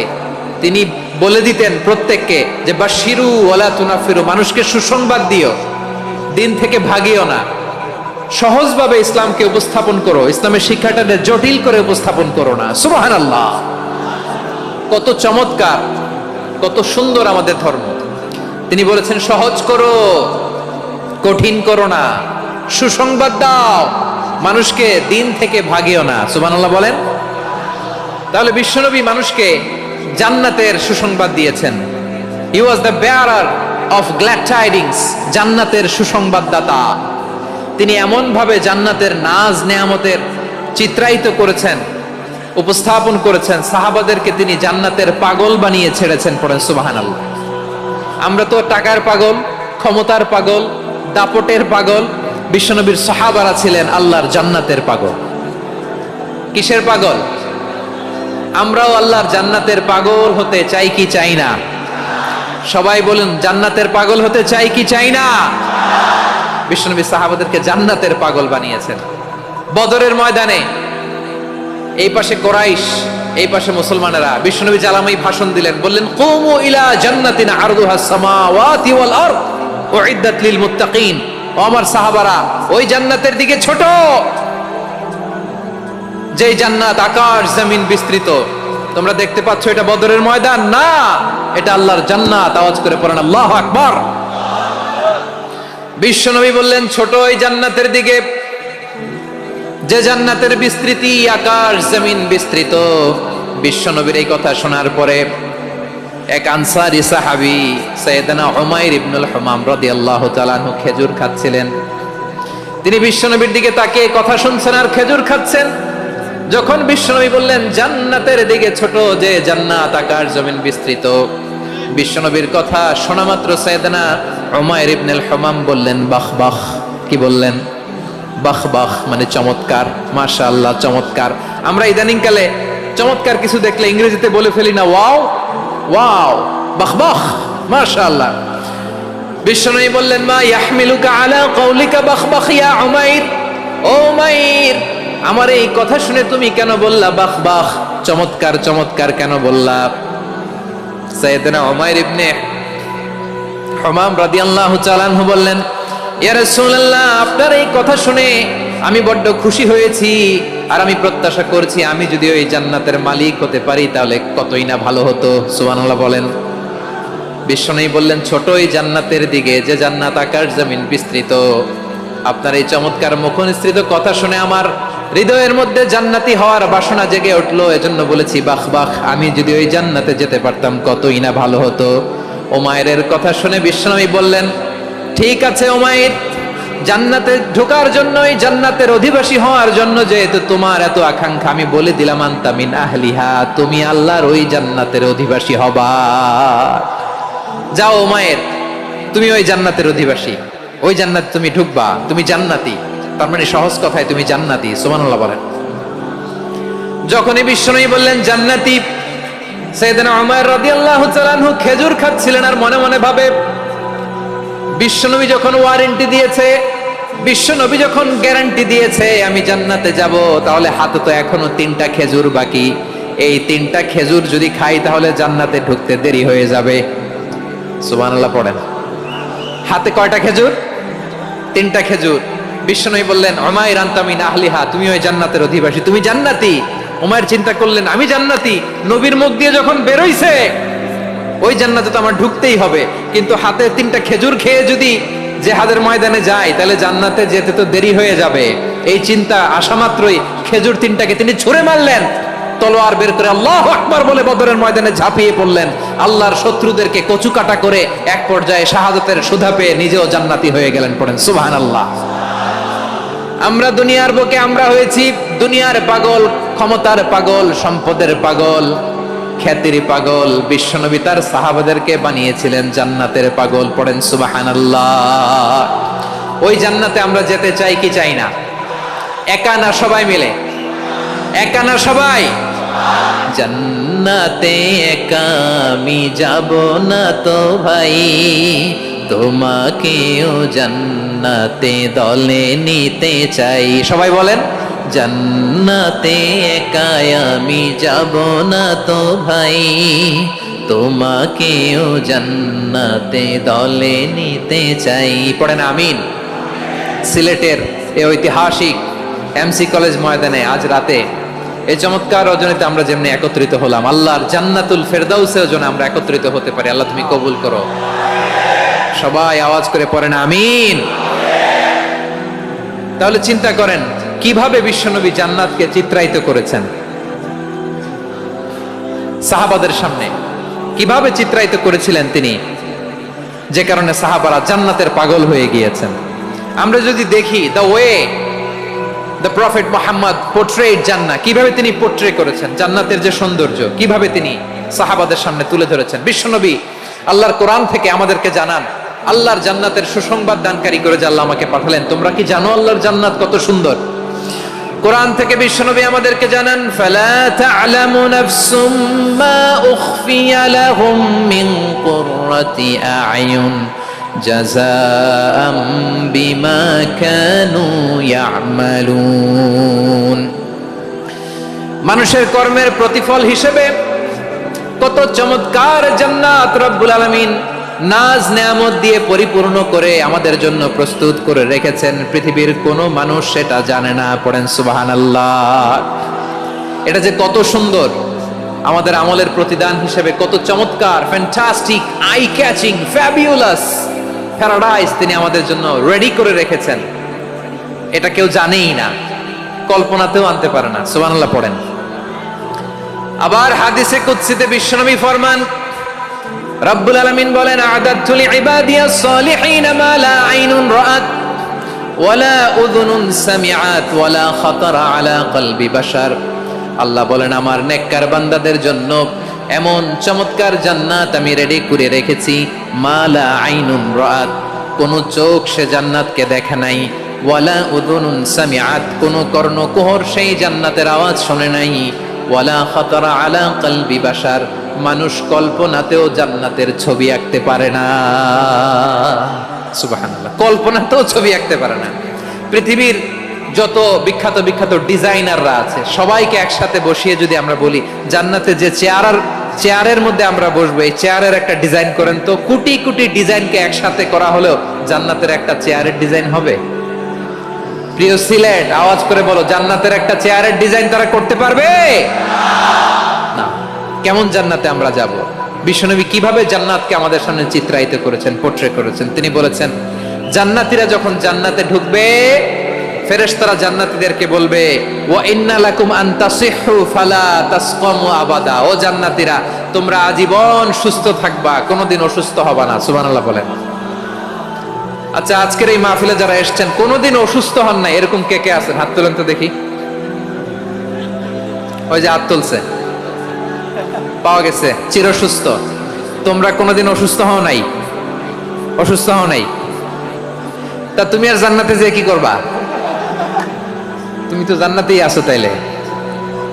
তিনি বলে দিতেন প্রত্যেককে যে বাশশিরু ওয়ালা তুনাফিরু, মানুষকে সুসংবাদ দিও, দিন থেকে ভাগিও না, সহজভাবে ইসলামকে উপস্থাপন করো, ইসলামের শিক্ষাটাকে জটিল করে উপস্থাপন করো না। সুবহানাল্লাহ, কত চমৎকার, কত সুন্দর আমাদের ধর্ম। তিনি বলেছেন সহজ করো, কঠিন করো না, সুসংবাদ দাও, মানুষকে দিন থেকে ভাগিও না। সুবহানাল্লাহ বলেন। তাহলে বিশ্বনবী মানুষকে জান্নাতের সুসংবাদ দিয়েছেন। He was the bearer of glad tidings, জান্নাতের সুসংবাদদাতা। তিনি এমন ভাবে জান্নাতের নাজ নেয়ামতের চিত্রায়িত করেছেন, উপস্থাপন করেছেন, সাহাবাদেরকে তিনি জান্নাতের পাগল বানিয়ে ছেড়েছেন। পড়েন সুবহানাল্লাহ। আমরা তো টাকার পাগল, ক্ষমতার পাগল, দাপটের পাগল। বিশ্বনবীর সাহাবারা ছিলেন আল্লাহর জান্নাতের পাগল। কিসের পাগল? আমরাও আল্লাহর জান্নাতের পাগল হতে চাই কি চাই না? সবাই বলুন, জান্নাতের পাগল হতে চাই কি চাই না? বিশ্বনবী সাহাবাদেরকে জান্নাতের পাগল বানিয়েছেন। বদরের ময়দানে এই পাশে কোরাইশ, এই পাশে মুসলমানেরা। বিশ্বনবী জালামাই ভাষণ দিলেন, বললেন কুমু ইলা জান্নাতিন আরদুহাস সামাওয়াতি ওয়াল আরদ উইদ্দাত লিল মুত্তাকিন। ও আমার সাহাবারা, ওই জান্নাতের দিকে ছোট, যেই জান্নাত আকাশ জমিন বিস্তৃত। তোমরা দেখতে পাচ্ছ এটা বদরের ময়দান না, এটা আল্লাহর জান্নাত। আওয়াজ করে পড়েন আল্লাহু আকবার। বিশ্বনবী বললেন ছোট ওই জান্নাতের দিকে, যে জান্নাতের বিস্তৃতি আকাশ জমিন বিস্তৃত। বিশ্বনবীর এই কথা শোনার পরে এক আনসারী সাহাবী সাইয়েদনা উমাইর ইবনুল হুমাম রাদিয়াল্লাহু তাআলা আনহু খেজুর খাচ্ছিলেন। তিনি বিশ্বনবীর দিকে তাকিয়ে কথা শুনছেন আর খেজুর খাচ্ছেন। যখন বিশ্বনবী বললেন জান্নাতের দিকে ছোট, যে জান্নাত আকাশ জমিন বিস্তৃত, বিশ্বনবীর কথা শোনা মাত্র সাইয়েদনা উমাইর ইবনুল হুমাম বললেন বাহ বাহ। কি বললেন? বাহ বাহ মানে চমৎকার, মাশাআল্লাহ চমৎকার। আমরা ইদানিং কালে চমৎকার কিছু দেখলে ইংরেজিতে বলে ফেলি না ওয়াও ওয়াও, বাহ বাহ, মাশাআল্লাহ। বিশ্বনবী বললেন মা ইয়াহমিলুকা আলা কওলিকা বাহ বাহ ইয়া উমাইর। ও উমাইর, আমার এই কথা শুনে তুমি কেন বললা বাহ বাহ, চমৎকার চমৎকার কেন বললা? সাইয়েদনা উমাইর ইবনে হুমাম রাদিয়াল্লাহু তাআলা আনহু বললেন ইয়া রাসূলুল্লাহ, আপনার এই কথা শুনে আমি বড্ড খুশি হয়েছি, আর আমি প্রত্যাশা করছি আমি যদি ওই জান্নাতের মালিক হতে পারি তাহলে কতই না ভালো হতো। সুবহানাল্লাহ বলেন। বিশ্বনবী বললেন ছোট ওই জান্নাতের দিকে, যে জান্নাত আকাশ জমিন বিস্তৃত। আপনার এই চমৎকার মুখনিসৃত কথা শুনে আমার হৃদয়ের মধ্যে জান্নাতি হওয়ার বাসনা জেগে উঠলো, এজন্য বলেছি বাহ বাহ, আমি যদি ওই জান্নাতে যেতে পারতাম কতই না ভালো হতো। উমাইরের কথা শুনে বিশ্বনবী বললেন ঠিক আছে উমাইর, জান্নাতে ঢোকার জন্যই, জান্নাতের অধিবাসী হওয়ার জন্য যেহেতু তোমার এত আকাঙ্ক্ষা, আমি বলে দিলাম আনতা মিন আহলিহা, তুমি আল্লাহর ওই জান্নাতের অধিবাসী হবা। যাও উমায়ের, তুমি ওই জান্নাতের অধিবাসী, ওই জান্নাতে তুমি ঢুকবা, তুমি জান্নাতি। তার মানে সহজ কথায় তুমি জান্নাতি। সুবহানাল্লাহ বলেন। যখনই বিশ্বনবী বললেন জান্নাতি, সাইয়েদনা উমার রাদিয়াল্লাহু তাআলা আনহু খেজুর খাচ্ছিলেন আর মনে মনে ভাবে, বিশ্বনবী যখন ওয়ারেন্টি দিয়েছে, বিশ্বনবী যখন গ্যারান্টি দিয়েছে আমি জান্নাতে যাব, তাহলে হাতে তো এখনো 3টা খেজুর বাকি। এই 3টা খেজুর যদি খাই তাহলে জান্নাতে ঢুকতে দেরি হয়ে যাবে। সুবহানাল্লাহ পড়েন। হাতে কয়টা খেজুর? 3টা খেজুর। বিশ্বনবী বললেন উমাইর আনতা মিন আহলিহা, তুমি ওই জান্নাতের অধিবাসী, তুমি জান্নাতি। উমাইর চিন্তা করলেন আমি জান্নাতি, নবীর মুখ দিয়ে যখন বের হইছে ওই জান্নাতে তো আমার ঢুকতেই হবে, কিন্তু হাতে 3টা খেজুর খেয়ে যদি জিহাদের ময়দানে যাই তাহলে জান্নাতে যেতে তো দেরি হয়ে যাবে। এই চিন্তা আসা মাত্রই খেজুর 3টাকে তিনি ছুঁড়ে মারলেন, তলোয়ার বের করে আল্লাহু আকবার বলে বদরের ময়দানে ঝাঁপিয়ে পড়লেন। আল্লাহর শত্রুদেরকে কচু কাটা করে এক পর্যায়ে শাহাদাতের সুধা পেয়ে নিজেও জান্নাতি হয়ে গেলেন। পড়েন সুবহানাল্লাহ। আমরা দুনিয়ার বুকে আমরা হয়েছি দুনিয়ার পাগল, ক্ষমতার পাগল, সম্পদের পাগল, খ্যাতির পাগল। বিশ্বনবী তার সাহাবাদেরকে বানিয়েছিলেন জান্নাতের পাগল। পড়েন সুবহানাল্লাহ। ওই জান্নাতে আমরা যেতে চাই কি চাই না? একা না সবাই মিলে? একা না সবাই? জান্নাতে একা আমি যাব না তো ভাই, তোমাকেও জান্নাতে দলে নিতে চাই। সবাই বলেন জান্নাতে একা আমি যাব না তো ভাই, তোমাকেও জান্নাতে দলে নিতে চাই। পড়েন আমিন। সিলেটের এই ঐতিহাসিক এমসি কলেজ ময়দানে আজ রাতে এই চমৎকার রজনীতে আমরা যেমনি একত্রিত হলাম, আল্লাহর জান্নাতুল ফেরদাউসের জন্য আমরা একত্রিত হতে পারি। আল্লাহ তুমি কবুল করো। সবাই আওয়াজ করে পড়েন আমিন। তাহলে চিন্তা করেন কিভাবে বিশ্বনবী জান্নাতকে চিত্রায়িত করেছেন সাহাবাদের সামনে, কিভাবে চিত্রায়িত করেছিলেন তিনি, যে কারণে সাহাবারা জান্নাতের পাগল হয়ে গিয়েছেন। আমরা যদি দেখি the way the prophet Muhammad portrait জান্নাত, কিভাবে তিনি পোর্ট্রে করেছেন জান্নাতের যে সৌন্দর্য, কিভাবে তিনি সাহাবাদের সামনে তুলে ধরেছেন। বিশ্বনবী আল্লাহর কোরআন থেকে আমাদেরকে জানান আল্লাহর জান্নাতের সুসংবাদ দানকারী করে যে আল্লাহ আমাকে পাঠালেন। তোমরা কি জানো আল্লাহর জান্নাত কত সুন্দর? কোরআন থেকে বিশ্বনবী আমাদেরকে জানান ফালা তা'লামু নাফসুম মা উখফিয়া লাহুম মিন কুররাতি আ'য়ুন জাযাআম বিমা কানু ইয়া'মালুন। মানুষের কর্মের প্রতিফল হিসেবে কত চমৎকার জান্নাত রব্বুল আলামিন নাজ নেয়ামত দিয়ে পরিপূর্ণ করে আমাদের জন্য প্রস্তুত করে রেখেছেন। পৃথিবীর কোনো মানুষ সেটা জানে না। পড়েন সুবহানাল্লাহ। এটা যে কত সুন্দর, আমাদের আমলের প্রতিদান হিসেবে কত চমৎকার, fantastic, eye catching, fabulous paradise তিনি আমাদের জন্য রেডি করে রেখেছেন। এটা কেউ জানেই না, কল্পনাতেও আনতে পারে না। সুবহানাল্লাহ পড়েন। আবার হাদিসে কুদসিতে বিশ্বনবী ফরমান, রব্বুল আলামিন বলেন আ'দাতু লিইবাদিয়াস সালিহিন মা লা আইনুন রাআত ওয়ালা উযুনুন সামিআত ওয়ালা খাতারা আলা কলবি বাশার। আল্লাহ বলেন আমার নেককার বান্দাদের জন্য এমন চমৎকার জান্নাত আমি রেডি করে রেখেছি, মা লা আইনুন রাআত, কোন চোখ সে জান্নাতকে দেখে নাই, ওয়ালা উযুনুন সামিআত, কোন কর্ণকুহর সেই জান্নাতের আওয়াজ শুনে নাই, ওয়ালা খাতারা আলা কলবি বাশার, মানুষ কল্পনাতেও জান্নাতের ছবি আঁকতে পারে না। সুবহানাল্লাহ, কল্পনাতেও ছবি আঁকতে পারে না। পৃথিবীর যত বিখ্যাত বিখ্যাত ডিজাইনাররা আছে সবাইকে একসাথে বসিয়ে যদি আমরা বলি জান্নাতে যে চেয়ারের মধ্যে আমরা বসবো, এই চেয়ারের একটা ডিজাইন করেন তো, কোটি কোটি ডিজাইনকে একসাথে করা হলেও জান্নাতের একটা চেয়ারের ডিজাইন হবে? প্রিয় সিলেট, আওয়াজ করে বলো, জান্নাতের একটা চেয়ারের ডিজাইন তারা করতে পারবে না। কেমন জান্নাতে আমরা যাব? বিশ্বনবী কিভাবে জান্নাতকে আমাদের সামনে চিত্রায়িত করেছেন, পোর্ট্রে করেছেন। তিনি বলেছেন জান্নাতীরা যখন জান্নাতে ঢুকবে ফেরেশতারা জান্নাতীদেরকে বলবে ওয়া ইন্না লাকুম আন তাসিহু ফালা তাসকামু আবাদা, ও জান্নাতীরা তোমরা আজীবন সুস্থ থাকবা, কোনোদিন অসুস্থ হবা না। সুবহানাল্লাহ বলেন। আচ্ছা, আজকের এই মাহফিলে যারা এসেছেন কোনোদিন অসুস্থ হন না এরকম কে কে আছেন? হাত তোলেন তো দেখি। ওই যে হাত তুলছে, পাওয়া গেছে, চির সুস্থ। তোমরা কোনোদিন অসুস্থ হও নাই? অসুস্থ হও নাই? তা তুমি আর জান্নাতে যে কি করবা? তুমি তো জান্নাতেই আছো তাইলে।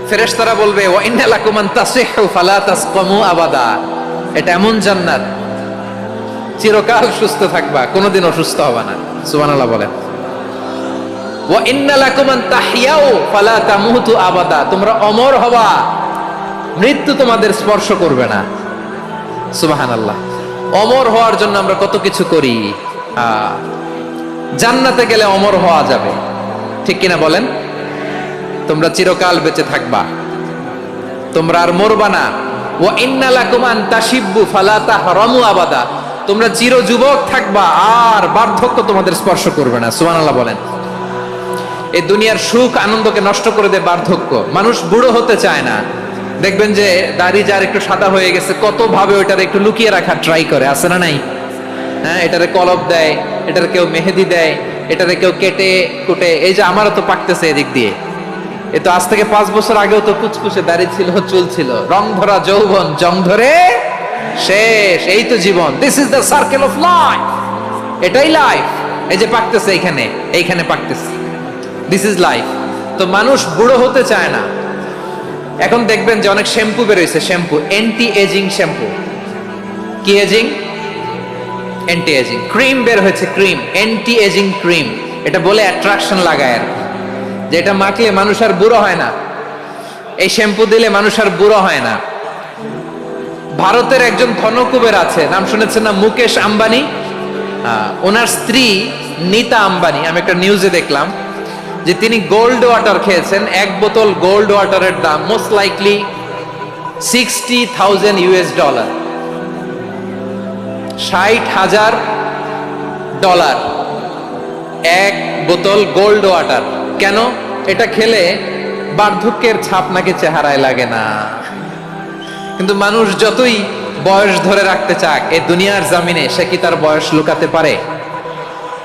ফেরেশতারা বলবে ওয়া ইন্না লাকুম আন তাসিহু ফালা তাসকামু আবাদা। এটা এমন জান্নাত, চিরকাল সুস্থ থাকবা, কোনোদিন অসুস্থ হবা না। সুবহানাল্লাহ বলেন। ওয়া ইন্না লাকুম আন তাহইয়াউ ফালা তামুতু আবাদা। তোমরা অমর হবা, মৃত্যু তোমাদের স্পর্শ করবে না। সুবহানাল্লাহ। অমর হওয়ার জন্য আমরা কত কিছু করি। জান্নাতে গেলে অমর হওয়া যাবে, ঠিক কিনা বলেন? তোমরা চিরকাল বেঁচে থাকবা, তোমরা আর মরবা না। ওয়া ইন্না লাকুম আন তাশিব্বু ফালা তাহরামু আবাদা। তোমরা চির যুবক থাকবা, আর বার্ধক্য তোমাদের স্পর্শ করবে না। সুবহানাল্লাহ বলেন। এই দুনিয়ার সুখ আনন্দকে নষ্ট করে দেয় বার্ধক্য। মানুষ বুড়ো হতে চায় না। দেখবেন যে দাড়ি যার একটু সাদা হয়ে গেছে, কত ভাবে ওইটার একটু লুকিয়ে রাখার ট্রাই করে, আছে না নাই? হ্যাঁ, এটারে কলপ দেয়, এটার কেউ মেহেদি দেয়, এটারে কেউ কেটে কুটে। এই যে আমারও তো পাকতেছে এদিক দিয়ে। এ তো আজ থেকে 5 বছর আগেও তো কুচকুচে দাড়ি ছিল, চুল ছিল, রং ধরা যৌবন, জং ধরে শেষ। এই তো জীবন। This is the circle of life. এটাই লাইফ। এই যে পাকতেছে এইখানে, এইখানে পাকতেছে, দিস ইজ লাইফ। তো মানুষ বুড়ো হতে চায় না। এখন দেখবেন যে অনেক শ্যাম্পু বেরোইছে, শ্যাম্পু অ্যান্টি এজিং শ্যাম্পু। কি এজিং? Anti ageing. ক্রিম বের হয়েছে, ক্রিম, অ্যান্টি এজিং ক্রিম। এটা বলে অ্যাট্রাকশন লাগায় আর, যে এটা মাখলে মানুষ আর বুড়ো হয় না, এই শ্যাম্পু দিলে মানুষ আর বুড়ো হয় না। ভারতের একজন ধনকুবের আছে, নাম শুনেছেন না? মুকেশ আম্বানি। ওনার স্ত্রী নীতা আম্বানি, আমি একটা নিউজে দেখলাম যে তিনি গোল্ড ওয়াটার খেয়েছেন। 1 বোতল গোল্ড ওয়াটারের দাম মোস্ট লাইকলি $60,000, $60,000 1 বোতল গোল্ড ওয়াটার। কেন? এটা খেলে বার্ধক্যের ছাপ নাকি চেহারায় লাগে না। কিন্তু মানুষ যতই বয়স ধরে রাখতে চাক এই দুনিয়ার জামিনে, সে কি তার বয়স লুকাতে পারে?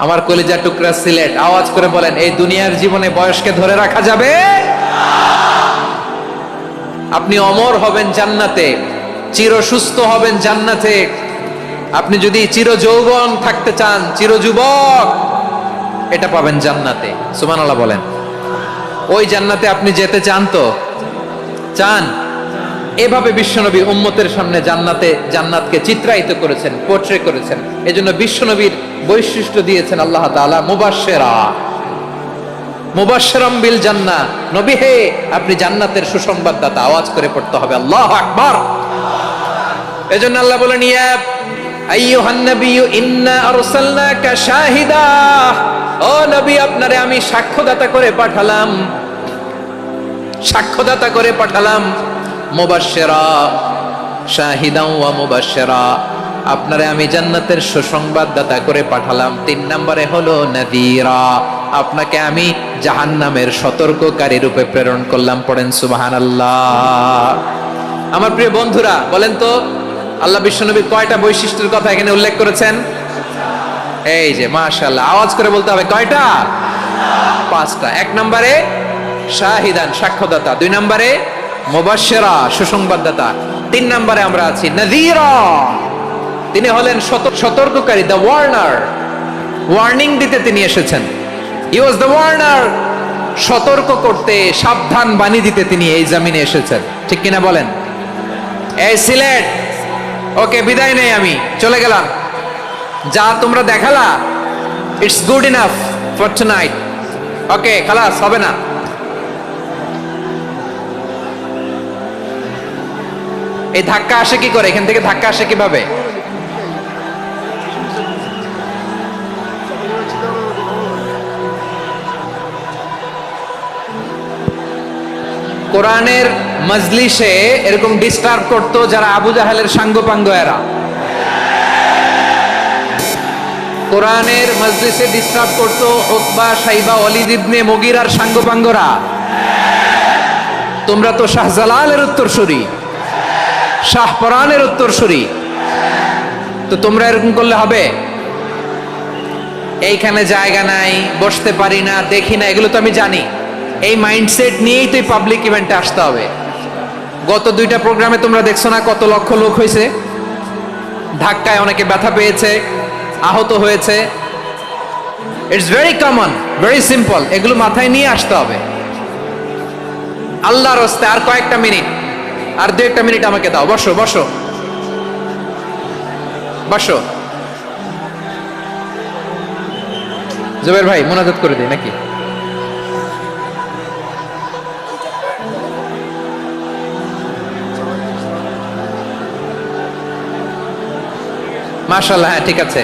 আমার কলিজা টুকরা সিলেট, আওয়াজ করে বলেন, এই দুনিয়ার জীবনে বয়সকে ধরে রাখা যাবে? আপনি অমর হবেন জান্নাতে, চির সুস্থ হবেন জান্নাতে। আপনি যদি চির যৌবন থাকতে চান, চির যুবক, এটা পাবেন জান্নাতে। সুবহানাল্লাহ বলেন। ওই জান্নাতে আপনি যেতে চান তো? চান? এভাবে বিশ্বনবী উম্মতের সামনে জান্নাতকে চিত্রায়িত করেছেন, পোর্ট্রে করেছেন। এজন্য বিশ্বনবীর বৈশিষ্ট্য দিয়েছেন আল্লাহ তাআলা মুবাশশিরাম বিল জান্নাহ। নবী হে, আপনি জান্নাতের সুসংবাদদাতা। আওয়াজ করে পড়তে হবে আল্লাহু আকবার। এজন্য আল্লাহ বলেন, ইয়া আইয়ুহান নাবিয়্যু ইন্না আরসালনাকা শাহিদা। ও নবী, আপনারে আমি সাক্ষ্যদাতা করে পাঠালাম, সাক্ষ্যদাতা করে পাঠালাম। মুবাশশিরা, শাহিদান ওয়া মুবাশশিরা, আপনারে আমি জান্নাতের সুসংবাদদাতা করে পাঠালাম। 3 নম্বরে হলো নাযীরা, আপনাকে আমি জাহান্নামের সতর্ককারী রূপে প্রেরণ করলাম। পড়েন সুবহানাল্লাহ। আমার প্রিয় বন্ধুরা, বলেন তো আল্লাহ বিশ্বনবীর কয়টা বৈশিষ্ট্যের কথা এখানে উল্লেখ করেছেন? এই যে মাশাআল্লাহ, আওয়াজ করে বলতে হবে, কয়টা? 5টা। 1 নম্বরে শাহিদান, সাক্ষ্যদাতা। 2 নম্বরে মুবাশশিরা, সুসংবাদদাতা। 3 নম্বরে আমরা আছি নাযীরা, তিনি হলেন সতর্ককারী, দ্য ওয়ার্নার। ওয়ার্নিং দিতে তিনি এসেছেন। হি ওয়াজ দ্য ওয়ার্নার। সতর্ক করতে, সাবধান বাণী দিতে তিনি এই জমিনে এসেছেন, ঠিক কিনা বলেন? এই সিলেট, ওকে বিদায় নেই, আমি চলে গেলাম। যা তোমরা দেখালা, it's good enough for tonight. Okay, খালাস, হবে না। এই ধাক্কা আসে কি করে? এখান থেকে ধাক্কা আসে কিভাবে? কোরআনের মজলিসে এরকম ডিস্টার্ব করতো যারা আবু জাহেলের সাঙ্গপাঙ্গ এরা। কোরআনের মজলিসে ডিস্টার্ব করতো উতবা, শাইবা, ওয়ালিদ ইবনে মুগীরার সাঙ্গপাঙ্গরা। তোমরা তো শাহজালালের উত্তরসূরি, শাহপরানের উত্তরসূরি, তো তোমরা এরকম করলে হবে? এইখানে জায়গা নাই, বসতে পারি না, দেখি না, এগুলো তো আমি জানি। এই মাইন্ডসেট নিয়েই তো পাবলিক ইভেন্টে আসতে হবে। গত 2টা প্রোগ্রামে তোমরা দেখছো না কত লক্ষ লোক হয়েছে, ধাক্কায় অনেকে ব্যথা পেয়েছে, আহত হয়েছে। It's very common, very simple. এগুলো মাথায় নিয়ে আসতে হবে। আল্লাহর রাস্তায় আর কয়েকটা মিনিট, আর 2-1 মিনিট আমাকে দাও। বসো বসো বসো। জুবের ভাই মোনাজাত করে দিই নাকি? মাশাআল্লাহ, হ্যাঁ ঠিক আছে।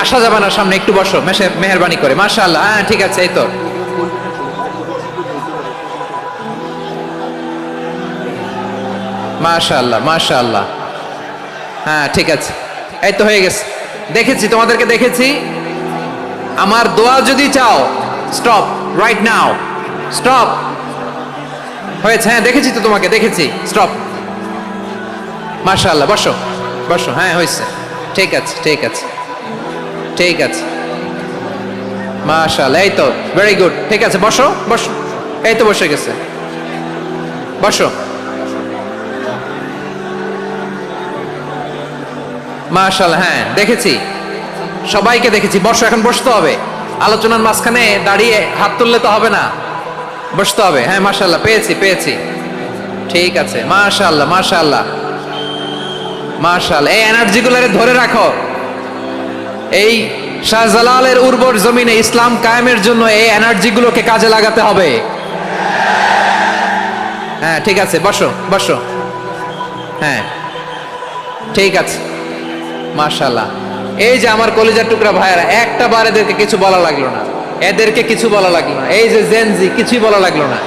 আসা যাবে না সামনে, একটু বসো মেহেরবানি করে। মাশাআল্লাহ, হ্যাঁ ঠিক আছে। এই তো মাশাআল্লাহ মাশাআল্লাহ, হ্যাঁ ঠিক আছে। এই তো হয়ে গেছে, দেখেছি তোমাদেরকে, দেখেছি। আমার দোয়া যদি চাও, স্টপ রাইট নাও, স্টপ। হয়েছে, হ্যাঁ দেখেছি তো তোমাকে, দেখেছি, স্টপ। মাশাআল্লাহ, বসো বসো, হ্যাঁ হয়েছে, ঠিক আছে ঠিক আছে ঠিক আছে। মাশাআল্লাহ, এই তো ভেরি গুড, ঠিক আছে, বসো বসো। এই তো বসে গেছে, বসো। মাশাআল্লাহ, হ্যাঁ দেখেছি, সবাইকে দেখেছি। বসো, এখন বসতে হবে। আলোচনার মাঝখানে দাঁড়িয়ে হাত তুললে তো হবে না, বসতে হবে। হ্যাঁ মাশাআল্লাহ, পেয়েছি পেয়েছি, ঠিক আছে। মাশাআল্লাহ মাশাআল্লাহ মাশাআল্লাহ, এই এনার্জিগুলোরে ধরে রাখো। এই শাহজালালের উর্বর জমিনে ইসলাম কায়েমের জন্য এই এনার্জিগুলোকে কাজে লাগাতে হবে। হ্যাঁ ঠিক আছে, বসো বসো, হ্যাঁ ঠিক আছে। মাশাআল্লাহ, এই যে আমার কলিজার টুকরা ভাইয়েরা, একটা বার এদেরকে কিছু বলা লাগলো না, এদেরকে কিছু বলা লাগলো না। এই যে জেনজি, কিছুই বলা লাগলো না।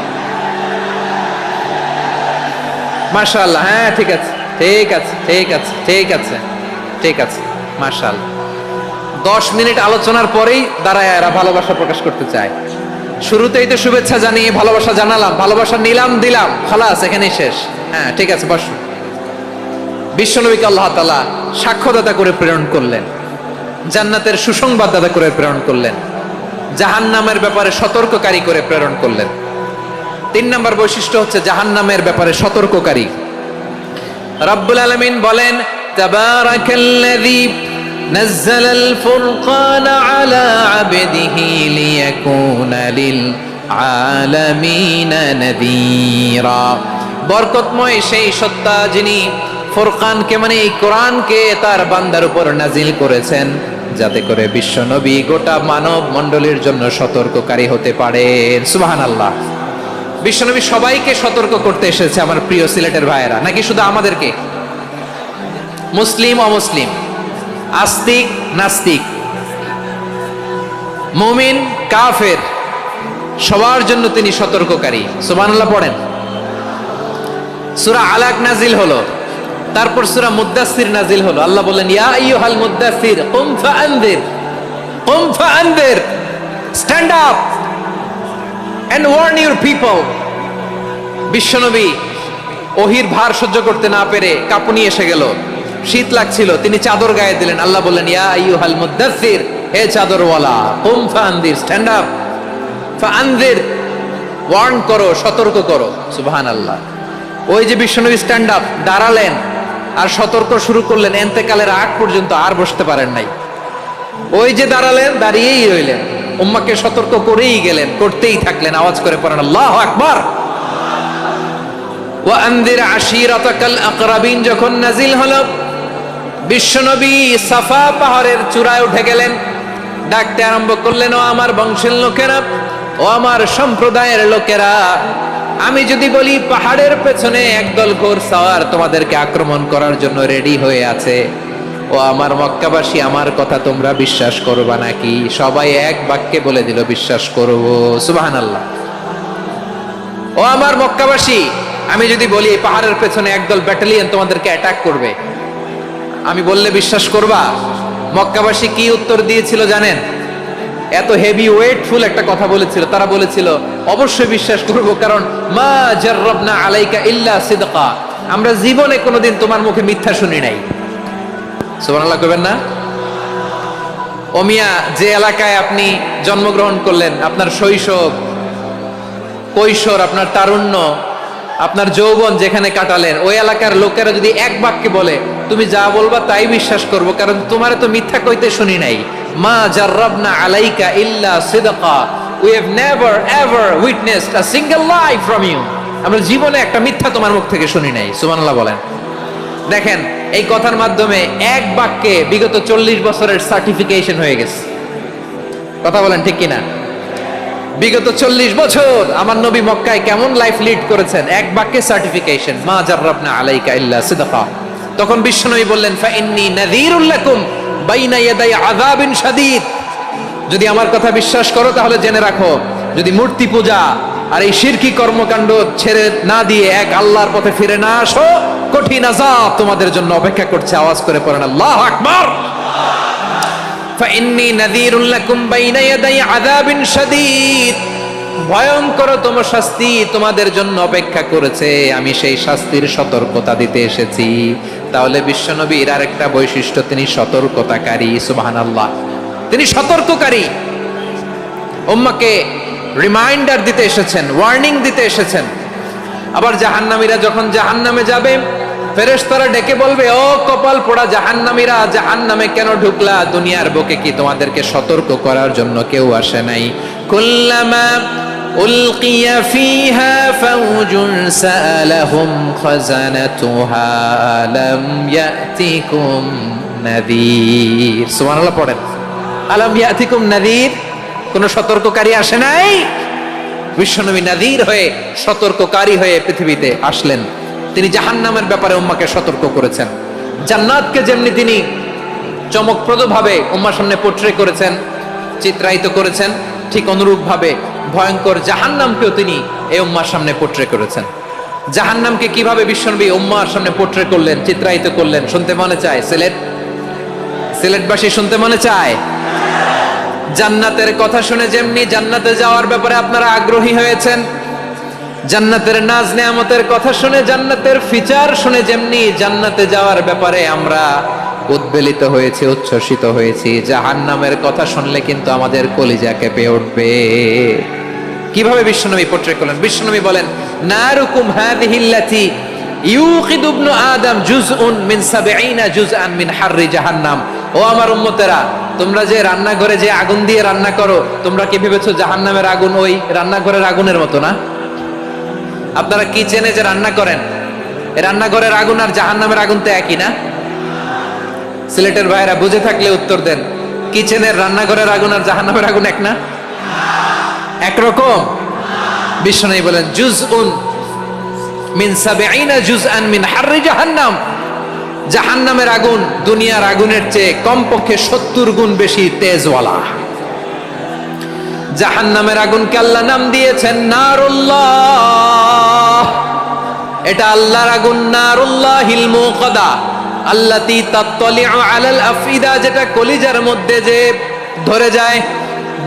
মাশাআল্লাহ, হ্যাঁ ঠিক আছে ঠিক আছে ঠিক আছে ঠিক আছে ঠিক আছে। মাশাআল্লাহ, 10 মিনিট আলোচনার পরেই দাঁড়ায় এরা ভালোবাসা প্রকাশ করতে চায়। শুরুতেই তো শুভেচ্ছা জানিয়ে ভালোবাসা জানালাম, ভালোবাসা নিলাম, দিলাম, খালাস, এখানেই শেষ। হ্যাঁ ঠিক আছে, বসো। বিশ্বনবীকে আল্লাহ তাআলা সাক্ষ্যদাতা করে প্রেরণ করলেন, জান্নাতের সুসংবাদদাতা করে প্রেরণ করলেন, জাহান্নামের ব্যাপারে সতর্ককারী করে প্রেরণ করলেন। 3 নম্বর বৈশিষ্ট্য হচ্ছে জাহান্নামের ব্যাপারে সতর্ককারী। রব্বুল আলামিন বলেন, তাবারাকাল্লাযী নাযালাল ফুরকানা আলা আবদিহি লিয়াকুনা লিল আলামিনা নাযীরা। বরকতময় সেই সত্তা যিনি ফুরকানকে, মানে এই কোরআনকে তার বান্দার উপর নাজিল করেছেন, যাতে করে বিশ্ব নবী গোটা মানব মণ্ডলীর জন্য সতর্ককারী হতে পারেন। সুবহানাল্লাহ। বিশ্বনবী সবাইকে সতর্ক করতে এসেছে, আমার প্রিয় সিলেটের ভাইয়েরা, নাকি শুধু আমাদেরকে? মুসলিম অমুসলিম, আস্তিক নাস্তিক, মুমিন কাফের, সবার জন্য তিনি সতর্ককারী। সুবহানাল্লাহ পড়েন। সূরা আলাক নাজিল হলো, তারপর সূরা মুদ্দাসসির নাজিল হলো। আল্লাহ বলেন, ইয়া আইয়ুহাল মুদ্দাসসির কুম ফাআনযির, কুম ফাআনযির, stand up and warn your people. বিশ্বনবী ওহির ভার সহ্য করতে না পেরে কাঁপুনি এসে গেল, শীত লাগছিল, তিনি চাদর গায়ে দিলেন। আল্লাহ বললেন, ইয়া আইয়ুহাল মুদ্দাসসির, হে চাদরওয়ালা, কুম ফাআনযির, স্ট্যান্ড আপ, ফাআনযির, ওয়ার্ন করো, সতর্ক করো। সুবহানাল্লাহ। ওই যে বিশ্বনবী স্ট্যান্ড আপ, দাঁড়ালেন আর সতর্ক শুরু করলেন, এন্তেকালের আগ পর্যন্ত আর বসতে পারেন নাই। ওই যে দাঁড়ালেন, দাঁড়িয়েই রইলেন, উম্মাকে সতর্ক করেই গেলেন, করতেই থাকলেন। আওয়াজ করে পড়েন আল্লাহু আকবার। ওয়া আনযির আশীরাতাকাল আকরাবিন যখন নাজিল হলো, বিশ্বনবী সাফা পাহাড়ের চূড়ায় উঠে গেলেন, ডাকতে আরম্ভ করলেন, ও আমার বংশের লোকেরা, ও আমার সম্প্রদায়ের লোকেরা, আমি যদি বলি পাহাড়ের পেছনে একদল ঘোড়সওয়ার তোমাদেরকে আক্রমণ করার জন্য রেডি হয়ে আছে, ও আমার মক্কাবাসী, আমার কথা তোমরা বিশ্বাস করবা নাকি? সবাই এক বাক্যে বলে দিল, বিশ্বাস করব। সুবহানাল্লাহ। ও আমার মক্কাবাসী, আমি যদি বলি এই পাহাড়ের পেছনে একদল ব্যাটালিয়ন তোমাদেরকে অ্যাটাক করবে, আমি বললে বিশ্বাস করবা? মক্কাবাসী কি উত্তর দিয়েছিল জানেন? এত হেভি ওয়েটফুল একটা কথা বলেছিল। তারা বলেছিল, অবশ্যই বিশ্বাস করব, কারণ মা জাররাবনা আলাইকা ইল্লা সিদকা, আমরা জীবনে কোনোদিন তোমার মুখে মিথ্যা শুনি নাই। সুবহানাল্লাহ কইবেন না? ও মিয়া, যে এলাকায় আপনি জন্মগ্রহণ করলেন, আপনার শৈশব, কৈশোর, আপনার তারুণ্য, আপনার যৌবন যেখানে কাটালেন, ওই এলাকার লোকেরা যদি এক বাক্যে বলে তুমি যা বলবা তাই বিশ্বাস করব, কারণ তোমারে তো মিথ্যা কইতে শুনি নাই। মা জাররাবনা আলাইকা ইল্লা সিদকা, we have never ever witnessed a single lie from you. আমরা জীবনে একটা মিথ্যা তোমার মুখ থেকে শুনি নাই। সুবহানাল্লাহ বলেন। দেখেন, এই কথার মাধ্যমে এক বাক্যে বিগত 40 বছরের সার্টিফিকেশন হয়ে গেছে। কথা বলেন ঠিক কিনা? বিগত 40 বছর আমার নবী মক্কায় কেমন লাইফ লিড করেছেন, এক বাক্যে সার্টিফিকেশন, মা জাররাবনা আলাইকা ইল্লা সিদকা। তখন বিশ্বনবী বললেন, ফাইন্নী নাযীরুল লাকুম বাইনা ইয়াদাই আযাবিন শাদীদ। যদি আমার কথা বিশ্বাস করো তাহলে জেনে রাখো, যদি মূর্তি পূজা আর এই শিরকি কর্মকাণ্ড ছেড়ে না দিয়ে এক আল্লাহর পথে ফিরে না আসো, কঠিন আযাব তোমাদের জন্য অপেক্ষা করছে। আওয়াজ করে পড়েন আল্লাহু আকবার। ফাইন্নী নাযীরুল লাকুম বাইনা ইয়াদাই আযাবিন শাদীদ। ভয়ঙ্করতম শাস্তি তোমাদের জন্য অপেক্ষা করেছে, আমি সেই শাস্তির সতর্কতা দিতে এসেছি। তাহলে বিশ্বনবীর আরেকটা বৈশিষ্ট্য, তিনি সতর্কতাকারী। সুবহানাল্লাহ, তিনি সতর্ককারী। উম্মাহকে রিমাইন্ডার দিতে এসেছেন, ওয়ার্নিং দিতে এসেছেন। আবার জাহান্নামীরা যখন জাহান্নামে যাবে, ফেরেশতারা ডেকে বলবে, ও কপাল পোড়া জাহান্নামীরা, জাহান্নামে কেন ঢুকলা? দুনিয়ার বুকে কি তোমাদেরকে সতর্ক করার জন্য কেউ আসে নাই? কুল্লামা উলকিয়া ফিহা ফাউজুন সাআলাহুম খাজানাতুহা আলাম ইয়াতিকুম নাযীর। সুবহানাল্লাহ পড়েন। আলাম ইয়াতিকুম নাযীর, কোন সতর্ককারী আসে নাই? বিশ্বনবী নাযীর হয়ে, সতর্ককারী হয়ে পৃথিবীতে আসলেন। তিনি জাহান্নামের ব্যাপারে উম্মাহকে সতর্ক করেছেন। জান্নাতকে যেমনি তিনি চমকপ্রদভাবে উম্মাহর সামনে পোট্রে করেছেন, চিত্রায়িত করেছেন, ঠিক অনুরূপভাবে ভয়ঙ্কর জাহান্নামকেও তিনি এই উম্মাহর সামনে পোট্রে করেছেন। জাহান্নামকে কিভাবে বিশ্বনবী উম্মাহর সামনে পোট্রে করলেন, চিত্রায়িত করলেন, শুনতে মনে চায়? সিলেটবাসী শুনতে মনে চায়? জান্নাতের কথা শুনে যেমনি জান্নাতে যাওয়ার ব্যাপারে আপনারা আগ্রহী হয়েছেন, জান্নাতের নাজ নেয়ামতের কথা শুনে, জান্নাতের ফিচার শুনে যেমনি জান্নাতে যাওয়ার ব্যাপারে আমরা উদ্বেলিত হয়েছি, উচ্ছ্বসিত হয়েছি, জাহান্নামের কথা শুনলে কিন্তু আমাদের কলিজা কেঁপে উঠবে। কিভাবে বিশ্বনবী পোট্রে করলেন? বিশ্বনবী বলেন, নারুকুম হাযিহিল্লাতী ইউকিদু ইবনু আদম জুজউন মিন ৭০ জুজআন মিন হাররি জাহান্নাম। ও আমার উম্মতেরা, তোমরা যে রান্নাঘরে যে আগুন দিয়ে রান্না করো, তোমরা কি ভেবেছো জাহান্নামের আগুন ওই রান্নাঘরের আগুনের মতো না? আপনারা কিচেনে যে রান্না করেন, এই রান্নাঘরের আগুন আর জাহান্নামের আগুন তো একই না? সিলেটের ভাইরা বুঝে থাকলে উত্তর দেন, কিচেনের রান্নাঘরের আগুন আর জাহান্নামের আগুন এক না? একরকম? বিশ্বনবী বলেন, জুজউন মিন ৭০ জুজআন মিন হাররি জাহান্নাম। জাহান্নামের আগুন দুনিয়ার আগুনের চেয়ে কমপক্ষে ৭০ গুণ বেশি তেজওয়ালা। জাহান্নামের আগুনকে আল্লাহ নাম দিয়েছেন নারুল্লাহ। এটা আল্লাহর আগুন, নারুল্লাহিল মুকাদা আল্লাতী তাত্তালিউ আলাল আফইদা, যেটা কলিজার মধ্যে যে ধরে যায়।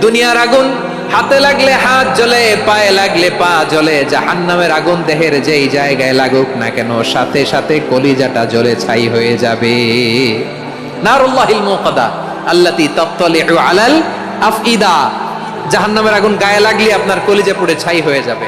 দুনিয়ার আগুন হাতে লাগলে হাত জ্বলে, পায়ে লাগলে পা জ্বলে। জাহান্নামের আগুন দেহের যেই জায়গায় লাগুক না কেন, সাথে সাথে কলিজাটা জ্বলে ছাই হয়ে যাবে। নারুল্লাহিল মুকাদা আল্লাতী তাত্তালিউ আলাল আফইদা, জাহান্নামের আগুন গায়ে লাগলে আপনার কলিজা পুড়ে ছাই হয়ে যাবে।